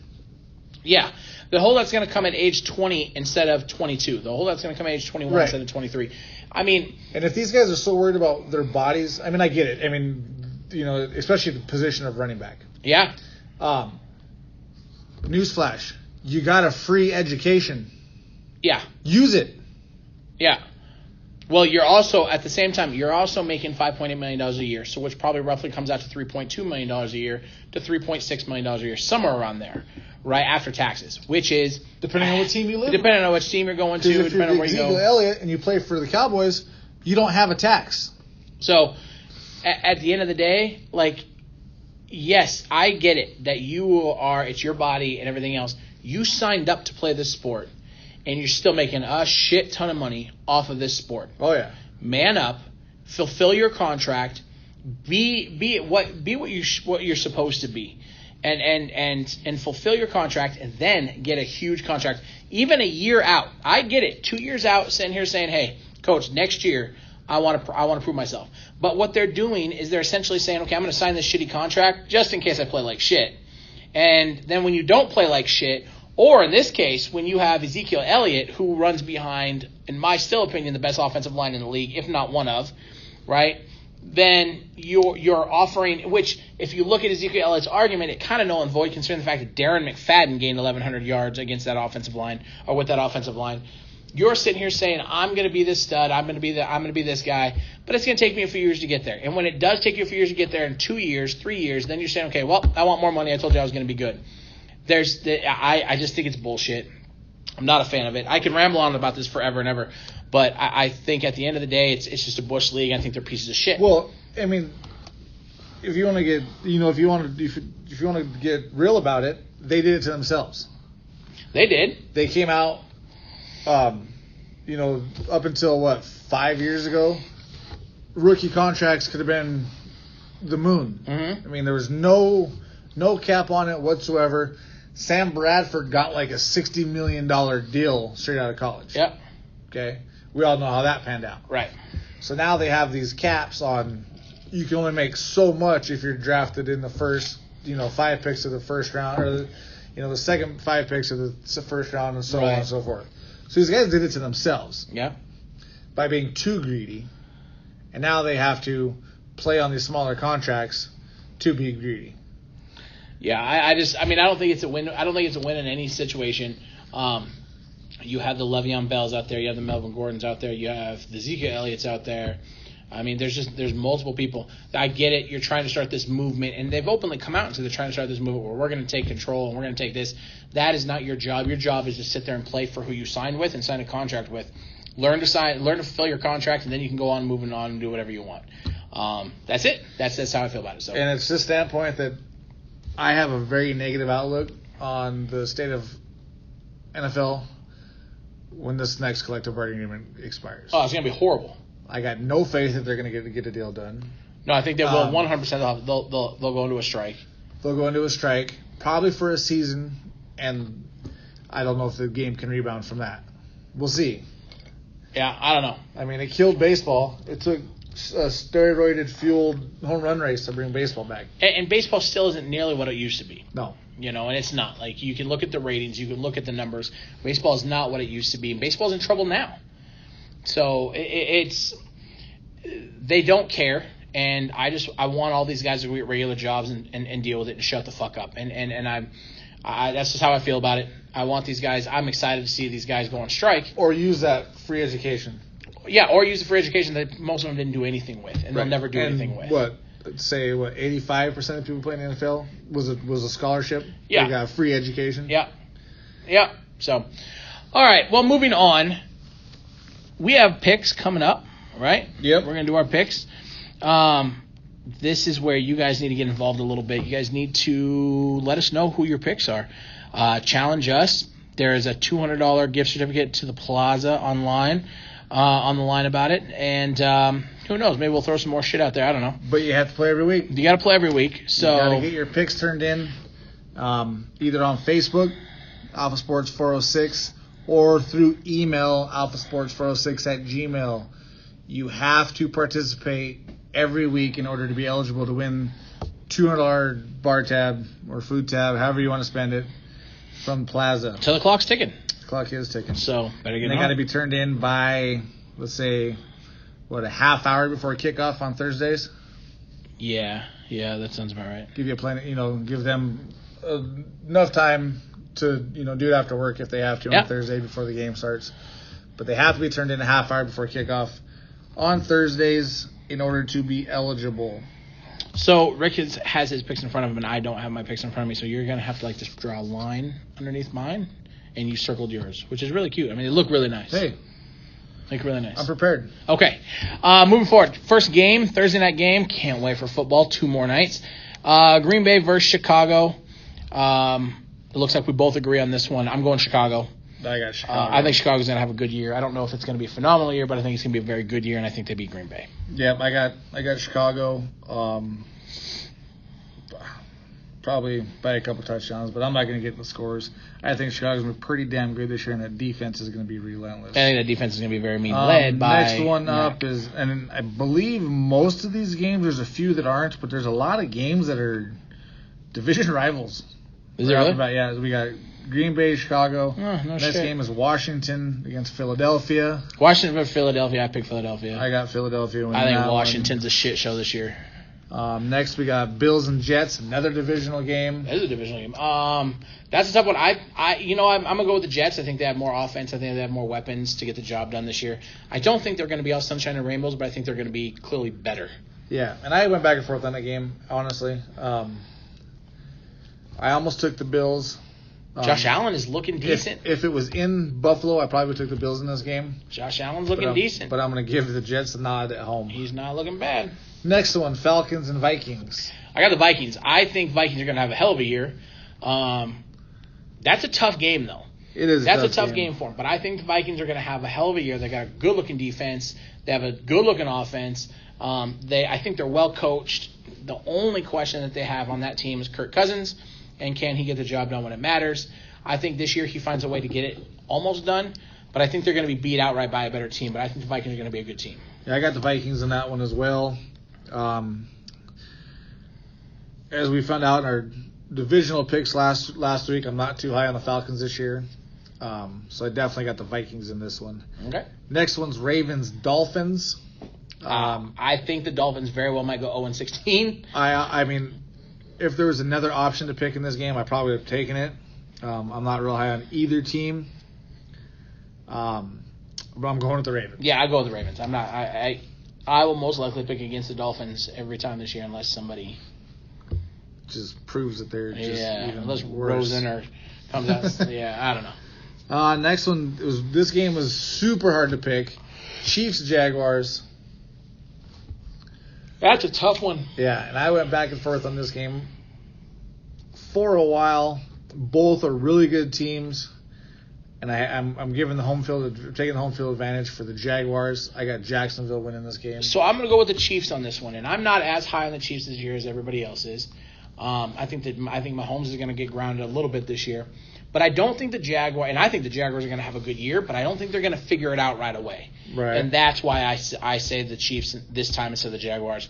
Yeah. The holdout's going to come at age 20 instead of 22. The holdout's going to come at age 21 instead of 23. I mean... And if these guys are so worried about their bodies, I mean, I get it. I mean... You know, especially the position of running back. Yeah. Newsflash. You got a free education. Yeah. Use it. Yeah. Well, you're also, at the same time, you're also making $5.8 million a year, so which probably roughly comes out to $3.2 million a year to $3.6 million a year, somewhere around there, right, after taxes, which is... Depending on what team you live in. Depending on which team you're going to, depending on where you go. If you're Elliott and you play for the Cowboys, you don't have a tax. So... At the end of the day, like, yes, I get it that it's your body and everything else. You signed up to play this sport, and you're still making a shit ton of money off of this sport. Oh yeah. Man up, fulfill your contract, be what you're supposed to be, and fulfill your contract, and then get a huge contract, even a year out. I get it, 2 years out, sitting here saying, hey, coach, next year. I want to prove myself. But what they're doing is they're essentially saying, okay, I'm going to sign this shitty contract just in case I play like shit. And then when you don't play like shit, or in this case, when you have Ezekiel Elliott, who runs behind, in my still opinion, the best offensive line in the league, if not one of, right? Then you're offering, which if you look at Ezekiel Elliott's argument, it kind of null and void considering the fact that Darren McFadden gained 1,100 yards against that offensive line, or with that offensive line. You're sitting here saying, I'm going to be this stud, I'm going to be this guy, but it's going to take me a few years to get there. And when it does take you a few years to get there, in 2 years, 3 years, then you're saying, okay, well, I want more money. I told you I was going to be good. I just think it's bullshit. I'm not a fan of it. I can ramble on about this forever and ever, but I think at the end of the day, it's just a bush league. I think they're pieces of shit. Well, I mean, if you want to get, if you want to get real about it, they did it to themselves. They did. They came out. Up until 5 years ago, rookie contracts could have been the moon. Mm-hmm. I mean, there was no cap on it whatsoever. Sam Bradford got like a $60 million deal straight out of college. Yep. Okay. We all know how that panned out. Right. So now they have these caps on. You can only make so much if you're drafted in the first, 5 picks of the first round, or the second 5 picks of the first round, and so on and so forth. So these guys did it to themselves. Yeah. By being too greedy. And now they have to play on these smaller contracts to be greedy. Yeah, I don't think it's a win. I don't think it's a win in any situation. You have the Le'Veon Bells out there. You have the Melvin Gordons out there. You have the Zeke Elliott's out there. I mean, there's multiple people. I get it. You're trying to start this movement, and they've openly come out and said they're trying to start this movement where we're going to take control and we're going to take this. That is not your job. Your job is to sit there and play for who you signed with and sign a contract with. Learn to fulfill your contract, and then you can go on moving on and do whatever you want. That's it. That's how I feel about it. So, and it's this standpoint that I have a very negative outlook on the state of NFL when this next collective bargaining agreement expires. Oh, it's going to be horrible. I got no faith that they're going to get a deal done. No, I think they will 100%. They'll go into a strike. They'll go into a strike, probably for a season, and I don't know if the game can rebound from that. We'll see. Yeah, I don't know. I mean, it killed baseball. It took a steroid-fueled home run race to bring baseball back. And baseball still isn't nearly what it used to be. No. And it's not. Like, you can look at the ratings, you can look at the numbers. Baseball is not what it used to be, and baseball's in trouble now. So they don't care, and I want all these guys to get regular jobs and deal with it and shut the fuck up. And I that's just how I feel about it. I want these guys. I'm excited to see these guys go on strike. Or use that free education. Yeah, or use the free education that most of them didn't do anything with, and they'll never do anything with. 85% of people playing in the NFL was a scholarship. Yeah, they got free education. Yeah. So, all right. Well, moving on. We have picks coming up, right? Yep. We're gonna do our picks. This is where you guys need to get involved a little bit. You guys need to let us know who your picks are. Challenge us. There is a $200 gift certificate to the Plaza online on the line about it, and who knows? Maybe we'll throw some more shit out there. I don't know. But you have to play every week. You got to play every week. So you got to get your picks turned in, either on Facebook, Alpha Sports 406. Or through email, alphasports406@gmail. You have to participate every week in order to be eligible to win $200 bar tab or food tab, however you want to spend it, from Plaza. So the clock's ticking. The clock is ticking. So better get They got to be turned in by, let's say, a half hour before kickoff on Thursdays? Yeah, that sounds about right. Give you give them enough time to do it after work if they have to on Thursday before the game starts. But they have to be turned in a half hour before kickoff on Thursdays in order to be eligible. So Rick has his picks in front of him, and I don't have my picks in front of me. So you're gonna have to just draw a line underneath mine, and you circled yours, which is really cute. I mean, they look really nice. Hey, look really nice. I'm prepared. Okay, moving forward. First game, Thursday night game. Can't wait for football. 2 more nights. Green Bay versus Chicago. It looks like we both agree on this one. I'm going Chicago. I got Chicago. I think Chicago's going to have a good year. I don't know if it's going to be a phenomenal year, but I think it's going to be a very good year, and I think they beat Green Bay. Yep, I got Chicago. Probably by a couple touchdowns, but I'm not going to get the scores. I think Chicago's been pretty damn good this year, and that defense is going to be relentless. I think that defense is going to be very mean. Led by next one up is, and I believe most of these games, there's a few that aren't, but there's a lot of games that are division rivals. Is there really? Yeah, we got Green Bay, Chicago. Next game is Washington against Philadelphia. Washington versus Philadelphia. I picked Philadelphia. I got Philadelphia. I think Washington's a shit show this year. Next we got Bills and Jets, another divisional game. That is a divisional game. That's a tough one. I'm gonna go with the Jets. I think they have more offense. I think they have more weapons to get the job done this year. I don't think they're going to be all sunshine and rainbows, but I think they're going to be clearly better. Yeah, and I went back and forth on that game, honestly. I almost took the Bills. Josh Allen is looking decent. If it was in Buffalo, I probably took the Bills in this game. Josh Allen's looking decent. But I'm going to give the Jets a nod at home. He's not looking bad. Next one, Falcons and Vikings. I got the Vikings. I think Vikings are going to have a hell of a year. That's a tough game, though. It is. That's a tough game for them. But I think the Vikings are going to have a hell of a year. They got a good-looking defense. They have a good-looking offense. I think they're well coached. The only question that they have on that team is Kirk Cousins, and can he get the job done when it matters? I think this year he finds a way to get it almost done, but I think they're going to be beat outright by a better team. But I think the Vikings are going to be a good team. Yeah, I got the Vikings in that one as well. As we found out in our divisional picks last week, I'm not too high on the Falcons this year. So I definitely got the Vikings in this one. Okay. Next one's Ravens-Dolphins. I think the Dolphins very well might go 0-16. I mean, if there was another option to pick in this game, I probably would have taken it. I'm not real high on either team. But I'm going with the Ravens. Yeah, I go with the Ravens. I'm not. I will most likely pick against the Dolphins every time this year, unless somebody just proves that they're just even unless worse. Rosen or comes out. Yeah, I don't know. Next one this game was super hard to pick. Chiefs Jaguars. That's a tough one. Yeah, and I went back and forth on this game for a while. Both are really good teams, and I'm giving taking the home field advantage for the Jaguars. I got Jacksonville winning this game. So I'm going to go with the Chiefs on this one, and I'm not as high on the Chiefs this year as everybody else is. I think Mahomes is going to get grounded a little bit this year, but I don't think the Jaguars, and I think the Jaguars are going to have a good year, but I don't think they're going to figure it out right away. Right. And that's why I say the Chiefs this time instead of the Jaguars.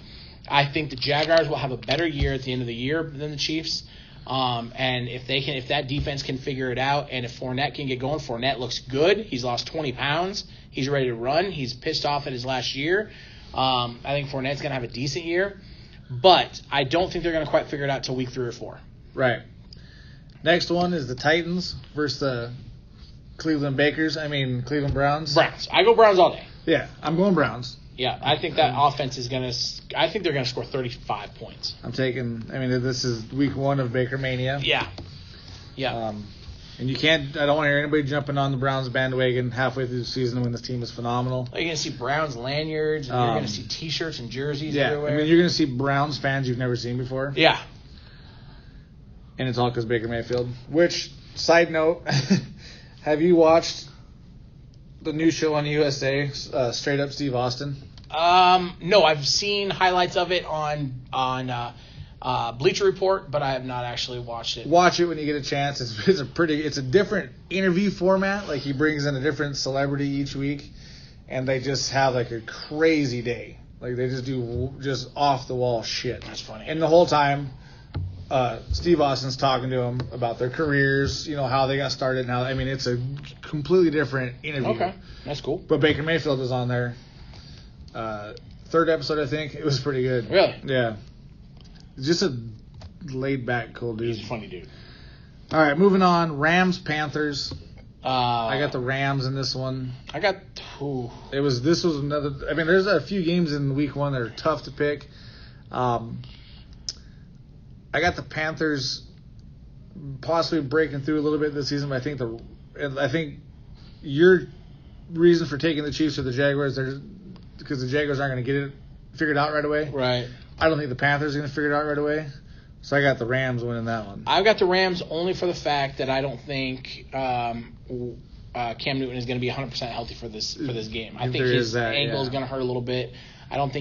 I think the Jaguars will have a better year at the end of the year than the Chiefs. And if that defense can figure it out, and if Fournette can get going, Fournette looks good. He's lost 20 pounds. He's ready to run. He's pissed off at his last year. I think Fournette's going to have a decent year, but I don't think they're going to quite figure it out till week 3 or 4. Right. Next one is the Titans versus the Cleveland Browns. Browns. I go Browns all day. Yeah, I'm going Browns. Yeah, I think that offense is going to – I think they're going to score 35 points. This is week 1 of Baker Mania. Yeah. Yeah. And I don't want to hear anybody jumping on the Browns bandwagon halfway through the season when this team is phenomenal. You're going to see Browns lanyards, and you're going to see T-shirts and jerseys everywhere. You're going to see Browns fans you've never seen before. Yeah. And it's all because Baker Mayfield. Which, side note, have you watched the new show on USA, Straight Up Steve Austin? No, I've seen highlights of it on Bleacher Report, but I have not actually watched it. Watch it when you get a chance. It's a different interview format. Like, he brings in a different celebrity each week, and they just have like a crazy day. Like, they just do just off the wall shit. That's funny. And the whole time, Steve Austin's talking to them about their careers, how they got started. It's a completely different interview. Okay, that's cool. But Baker Mayfield was on there. 3rd episode, I think. It was pretty good. Really? Yeah. Just a laid-back, cool dude. He's a funny dude. All right, moving on. Rams, Panthers. I got the Rams in this one. This was another. There's a few games in week 1 that are tough to pick. I got the Panthers possibly breaking through a little bit this season, but I think your reason for taking the Chiefs or the Jaguars because the Jaguars aren't going to get it figured out right away. Right. I don't think the Panthers are going to figure it out right away. So I got the Rams winning that one. I've got the Rams only for the fact that I don't think Cam Newton is going to be 100% healthy for this game. I think his ankle is going to hurt a little bit. I don't know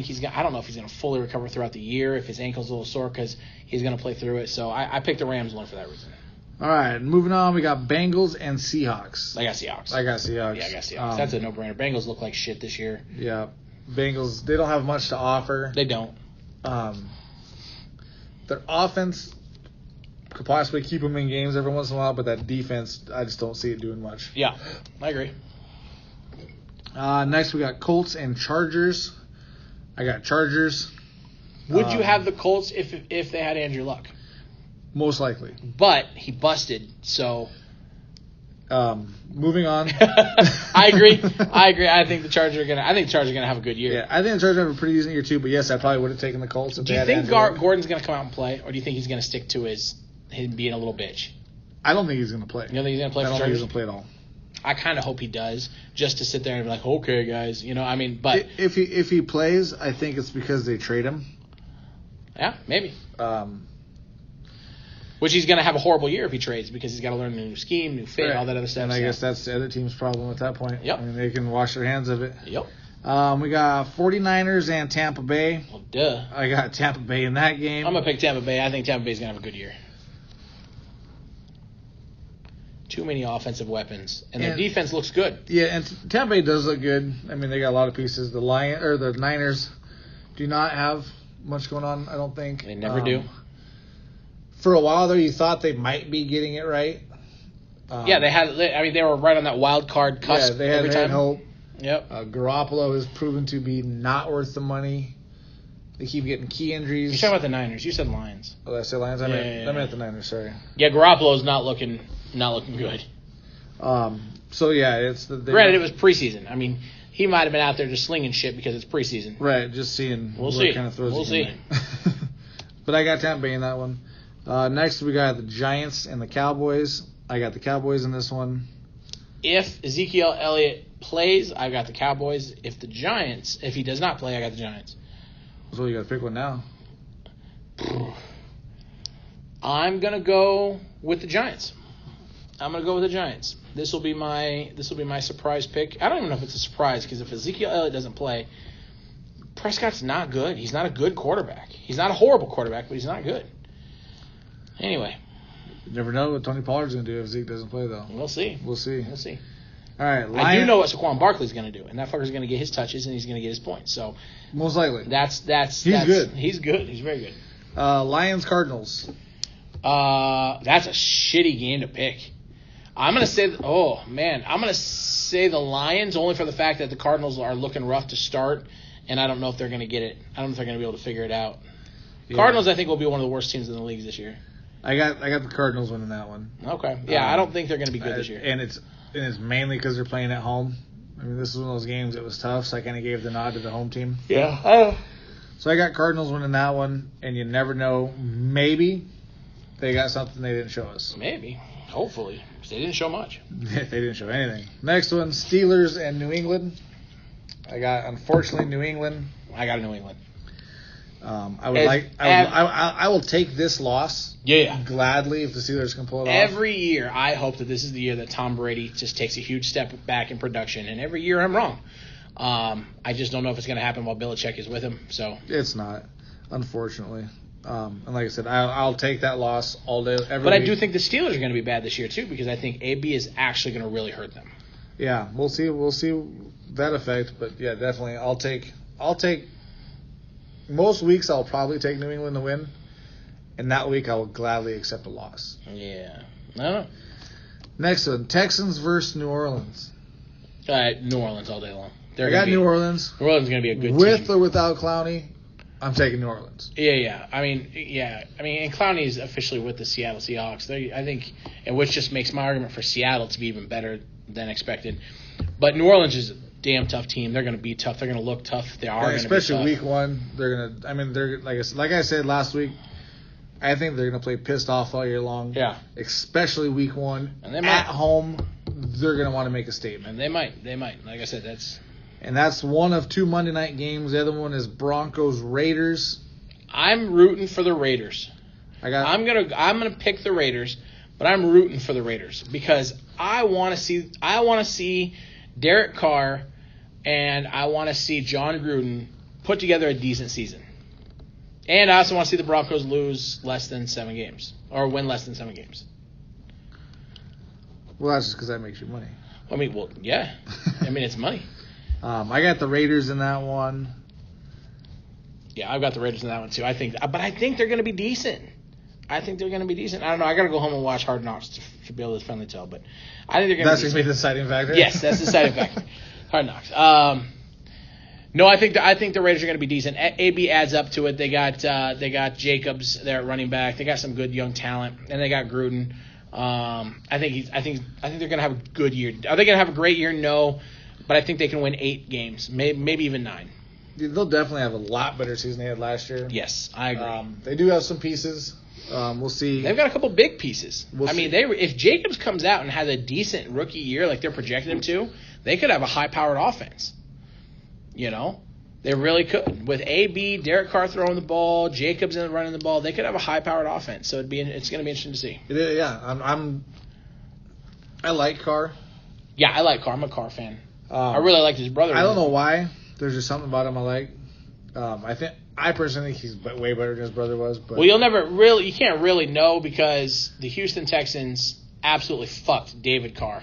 if he's going to fully recover throughout the year if his ankle's a little sore because he's going to play through it. So I picked the Rams only for that reason. All right, moving on, we got Bengals and Seahawks. I got Seahawks. Yeah, I got Seahawks. That's a no-brainer. Bengals look like shit this year. Yeah, Bengals, they don't have much to offer. They don't. Their offense could possibly keep them in games every once in a while, but that defense, I just don't see it doing much. Yeah, I agree. Next, we got Colts and Chargers. I got Chargers. Would you have the Colts if they had Andrew Luck? Most likely. But he busted, so... Moving on. I agree. I think the Chargers are gonna have a good year. Yeah, I think the Chargers have a pretty decent year too. But yes, I probably would have taken the Colts. Do you think Gordon's gonna come out and play, or do you think he's gonna stick to him being a little bitch? I don't think he's gonna play. You don't think he's gonna play? I for don't think Chargers? he's gonna play at all. I kind of hope he does, just to sit there and be like, okay, guys, But if he plays, I think it's because they trade him. Yeah, maybe. Which he's going to have a horrible year if he trades because he's got to learn a new scheme, new fit, all that other stuff. And I guess that's the other team's problem at that point. Yep. They can wash their hands of it. Yep. We got 49ers and Tampa Bay. Well, duh. I got Tampa Bay in that game. I'm going to pick Tampa Bay. I think Tampa Bay's going to have a good year. Too many offensive weapons. And their defense looks good. Yeah, and Tampa Bay does look good. They got a lot of pieces. The Niners do not have much going on, I don't think. They never do. For a while there, you thought they might be getting it right. They were right on that wild card cusp. Yeah, they had hope. Yep. Garoppolo has proven to be not worth the money They keep getting key injuries. You're talking about the Niners. You said Lions. Oh, did I say Lions? I meant the Niners. Sorry. Yeah, Garoppolo's not looking good. So yeah, it's Granted, it was preseason. I mean, he might have been out there just slinging shit because it's preseason. Right, just seeing We'll what see. kind of throws We'll he see. can make. But I got Tampa Bay in that one. Next, we got the Giants and the Cowboys. I got the Cowboys in this one. If Ezekiel Elliott plays, I got the Cowboys. If he does not play, I got the Giants. So you got to pick one now. I'm gonna go with the Giants. This will be my surprise pick. I don't even know if it's a surprise because if Ezekiel Elliott doesn't play, Prescott's not good. He's not a good quarterback. He's not a horrible quarterback, but he's not good. Anyway, You never know what Tony Pollard's going to do if Zeke doesn't play, though. we'll see. We'll see. All right, I do know what Saquon Barkley's going to do, and that fucker's going to get his touches and he's going to get his points. So most likely. that's He's good. He's good. He's very good. Lions Cardinals. That's a shitty game to pick. I'm gonna say, the Lions only for the fact that the Cardinals are looking rough to start, and I don't know if they're gonna get it. I don't know if they're gonna be able to figure it out. Yeah. Cardinals, I think, will be one of the worst teams in the league this year. I got the Cardinals winning that one. Okay, yeah, I don't think they're gonna be good this year, and it's mainly because they're playing at home. I mean, this is one of those games that was tough, so I kind of gave the nod to the home team. Yeah. So I got Cardinals winning that one, and you never know. Maybe they got something they didn't show us. Maybe. Hopefully. Because they didn't show much. They didn't show anything. Next one, Steelers and New England. I got, unfortunately, New England. I got New England. I will take this loss. Yeah. Gladly if the Steelers can pull it off. Every year, I hope that this is the year that Tom Brady just takes a huge step back in production, and every year I'm wrong. I just don't know if it's going to happen while Belichick is with him. So it's not, unfortunately. And like I said, I'll take that loss all day. But I do think the Steelers are going to be bad this year too, because I think AB is actually going to really hurt them. Yeah, we'll see. We'll see that effect. But yeah, definitely, I'll take. Most weeks I'll probably take New England to win, and that week I will gladly accept a loss. Yeah, I don't know. Next one, Texans versus New Orleans. New Orleans all day long. I got New Orleans. New Orleans is going to be a good with team. or without Clowney. I'm taking New Orleans. Yeah. I mean, and Clowney is officially with the Seattle Seahawks. I think, and which just makes my argument for Seattle to be even better than expected. But New Orleans is a damn tough team. They're going to be tough. They're going to look tough. They are going to be tough. Especially week one. They're going to. I mean, they're like I said last week. I think they're going to play pissed off all year long. Yeah. Especially week one. And they might. At home, they're going to want to make a statement. And they might. Like I said, that's. And that's one of two Monday night games. The other one is Broncos-Raiders. I'm rooting for the Raiders. I'm gonna pick the Raiders, but I'm rooting for the Raiders because I want to see Derek Carr and I want to see John Gruden put together a decent season. And I also want to see the Broncos lose less than 7 games or win less than 7 games. Well, that's just because that makes you money. I mean, yeah. I mean, it's money. I got the Raiders in that one. Yeah, I've got the Raiders in that one too. I think they're going to be decent. I don't know. I got to go home and watch Hard Knocks to be able to finally tell. But I think they're going to. That's going to be the deciding factor. Yes, that's the deciding factor. Hard Knocks. No, I think the Raiders are going to be decent. AB adds up to it. They got Jacobs there at running back. They got some good young talent, and they got Gruden. I think they're going to have a good year. Are they going to have a great year? No. But I think they can win 8 games, maybe even 9. They'll definitely have a lot better season they had last year. Yes, I agree. They do have some pieces. We'll see. They've got a couple big pieces. If Jacobs comes out and has a decent rookie year like they're projecting him to, they could have a high-powered offense. You know? They really could. With AB, Derek Carr throwing the ball, Jacobs running the ball, they could have a high-powered offense. So it's going to be interesting to see. I like Carr. Yeah, I like Carr. I'm a Carr fan. I really like his brother. I don't know why. There's just something about him I like. I personally think he's way better than his brother was. But well, you can't really know because the Houston Texans absolutely fucked David Carr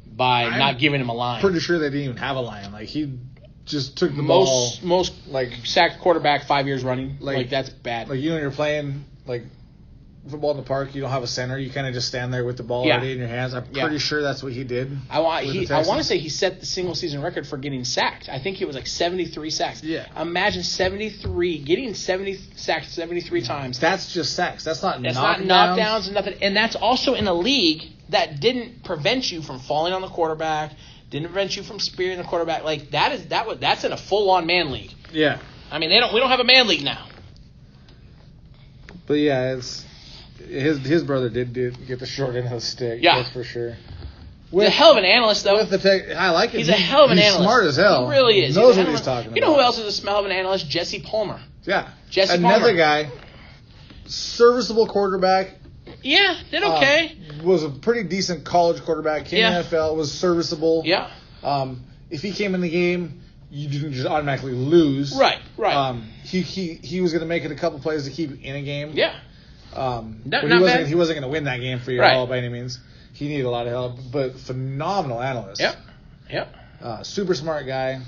by not giving him a line. Pretty sure they didn't even have a line. Like he just took the ball. Most like sacked quarterback 5 years running. Like that's bad. Like you're playing like football in the park, you don't have a center. You kind of just stand there with the ball already in your hands. I'm pretty sure that's what he did. I want to say he set the single season record for getting sacked. I think it was like 73 sacks. Yeah. Imagine getting 70 sacks 73 times. That's just sacks. That's not knockdowns and nothing. And that's also in a league that didn't prevent you from falling on the quarterback, didn't prevent you from spearing the quarterback. Like that's in a full-on man league. Yeah. I mean, we don't have a man league now. But yeah, it's his brother did get the short end of the stick. Yeah, that's for sure. He's a hell of an analyst, though. I like it. He's a hell of an analyst. He's smart as hell. He really is. He knows what he's talking about. You know who else is a hell of an analyst? Jesse Palmer. Yeah. Another guy, serviceable quarterback. Yeah, did okay. Was a pretty decent college quarterback. Came in the NFL, was serviceable. Yeah. If he came in the game, you didn't just automatically lose. Right. He was going to make it a couple plays to keep in a game. Yeah. But he wasn't going to win that game for you all by any means. He needed a lot of help, but phenomenal analyst. Yep. Super smart guy.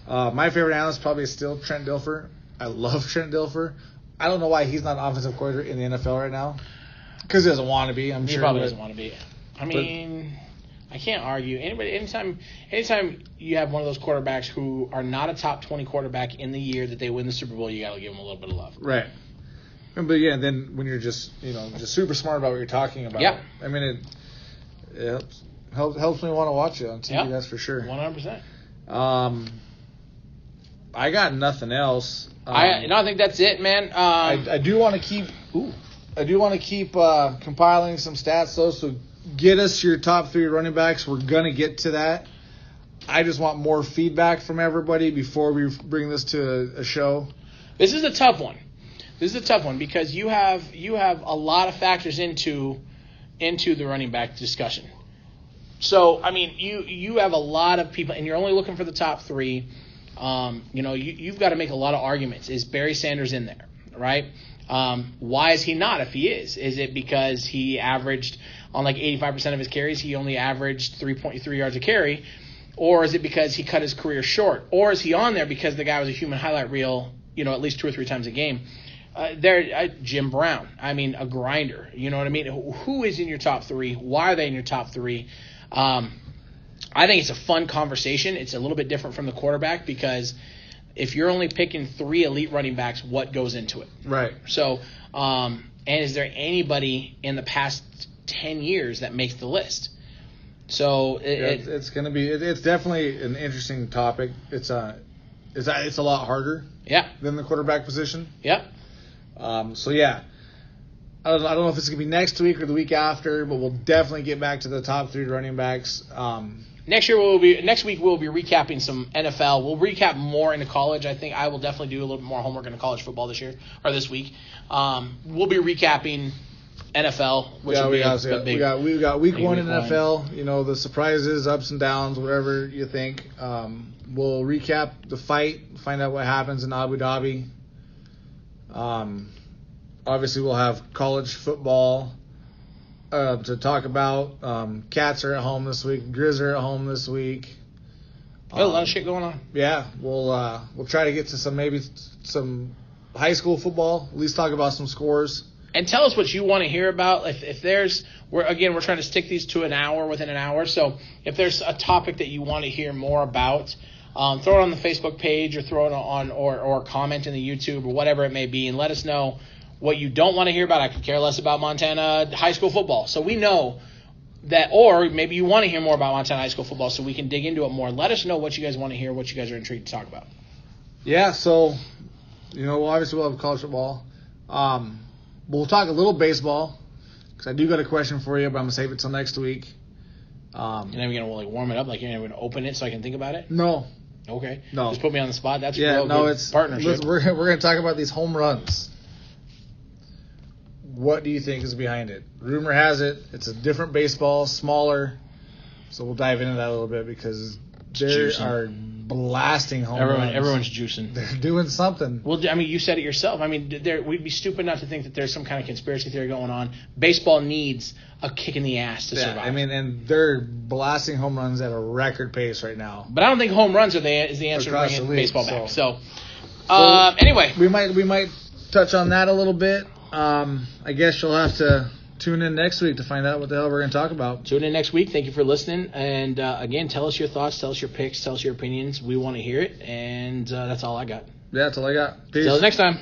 My favorite analyst probably is still Trent Dilfer. I love Trent Dilfer. I don't know why he's not an offensive coordinator in the NFL right now. Because he doesn't want to be, I'm sure. He probably doesn't want to be. I mean, I can't argue. Anytime you have one of those quarterbacks who are not a top 20 quarterback in the year that they win the Super Bowl, you got to give them a little bit of love. Right. But yeah, then when you're just super smart about what you're talking about. Yeah. I mean, it helps me want to watch it on TV. That's for sure. 100%. I got nothing else. I think that's it, man. I do want to keep. I do want to keep compiling some stats though. So get us your top 3 running backs. We're gonna get to that. I just want more feedback from everybody before we bring this to a show. This is a tough one. Because you have a lot of factors into the running back discussion. So I mean, you have a lot of people, and you're only looking for the top 3. You've got to make a lot of arguments. Is Barry Sanders in there, right? Why is he not? If he is it because he averaged on like 85% of his carries, he only averaged 3.3 yards a carry, or is it because he cut his career short, or is he on there because the guy was a human highlight reel, at least 2 or 3 times a game? Jim Brown, I mean, a grinder. You know what I mean? Who is in your top 3? Why are they in your top 3? I think it's a fun conversation. It's a little bit different from the quarterback because if you're only picking 3 elite running backs, what goes into it? Right. So, and is there anybody in the past 10 years that makes the list? So it's going to be. It's definitely an interesting topic. It's a lot harder. Yeah. Than the quarterback position. Yeah. So yeah. I don't know if it's going to be next week or the week after, but we'll definitely get back to the top 3 running backs. Next week we'll be recapping some NFL. We'll recap more into college. I think I will definitely do a little bit more homework into college football this week. We'll be recapping NFL, which will be a big. We got week 1 in NFL. The surprises, ups and downs, whatever you think. We'll recap the fight, find out what happens in Abu Dhabi. Obviously, we'll have college football to talk about. Cats are at home this week. Grizz are at home this week. A lot of shit going on. Yeah, we'll try to get to some high school football. At least talk about some scores. And tell us what you want to hear about. We're trying to stick these to an hour within an hour. So if there's a topic that you want to hear more about, throw it on the Facebook page or throw it on or comment in the YouTube or whatever it may be, and let us know what you don't want to hear about. I could care less about Montana high school football. So we know that, or maybe you want to hear more about Montana high school football so we can dig into it more. Let us know what you guys want to hear, what you guys are intrigued to talk about. Yeah, so, obviously we'll have college football. We'll talk a little baseball because I do got a question for you, but I'm going to save it till next week. And then we're going to warm it up, like you're going to open it so I can think about it? No. Okay. No. Just put me on the spot. That's it's partnership. We're going to talk about these home runs. What do you think is behind it? Rumor has it it's a different baseball, smaller. So we'll dive into that a little bit because they are blasting home runs. Everyone's juicing. They're doing something. Well, I mean, you said it yourself. I mean, we'd be stupid not to think that there's some kind of conspiracy theory going on. Baseball needs a kick in the ass to survive. I mean, and they're blasting home runs at a record pace right now. But I don't think home runs is the answer to bringing baseball back. So, anyway. We might touch on that a little bit. I guess you'll have to tune in next week to find out what the hell we're going to talk about. Tune in next week. Thank you for listening. And, again, tell us your thoughts. Tell us your picks. Tell us your opinions. We want to hear it. And that's all I got. Yeah, that's all I got. Peace. Till next time.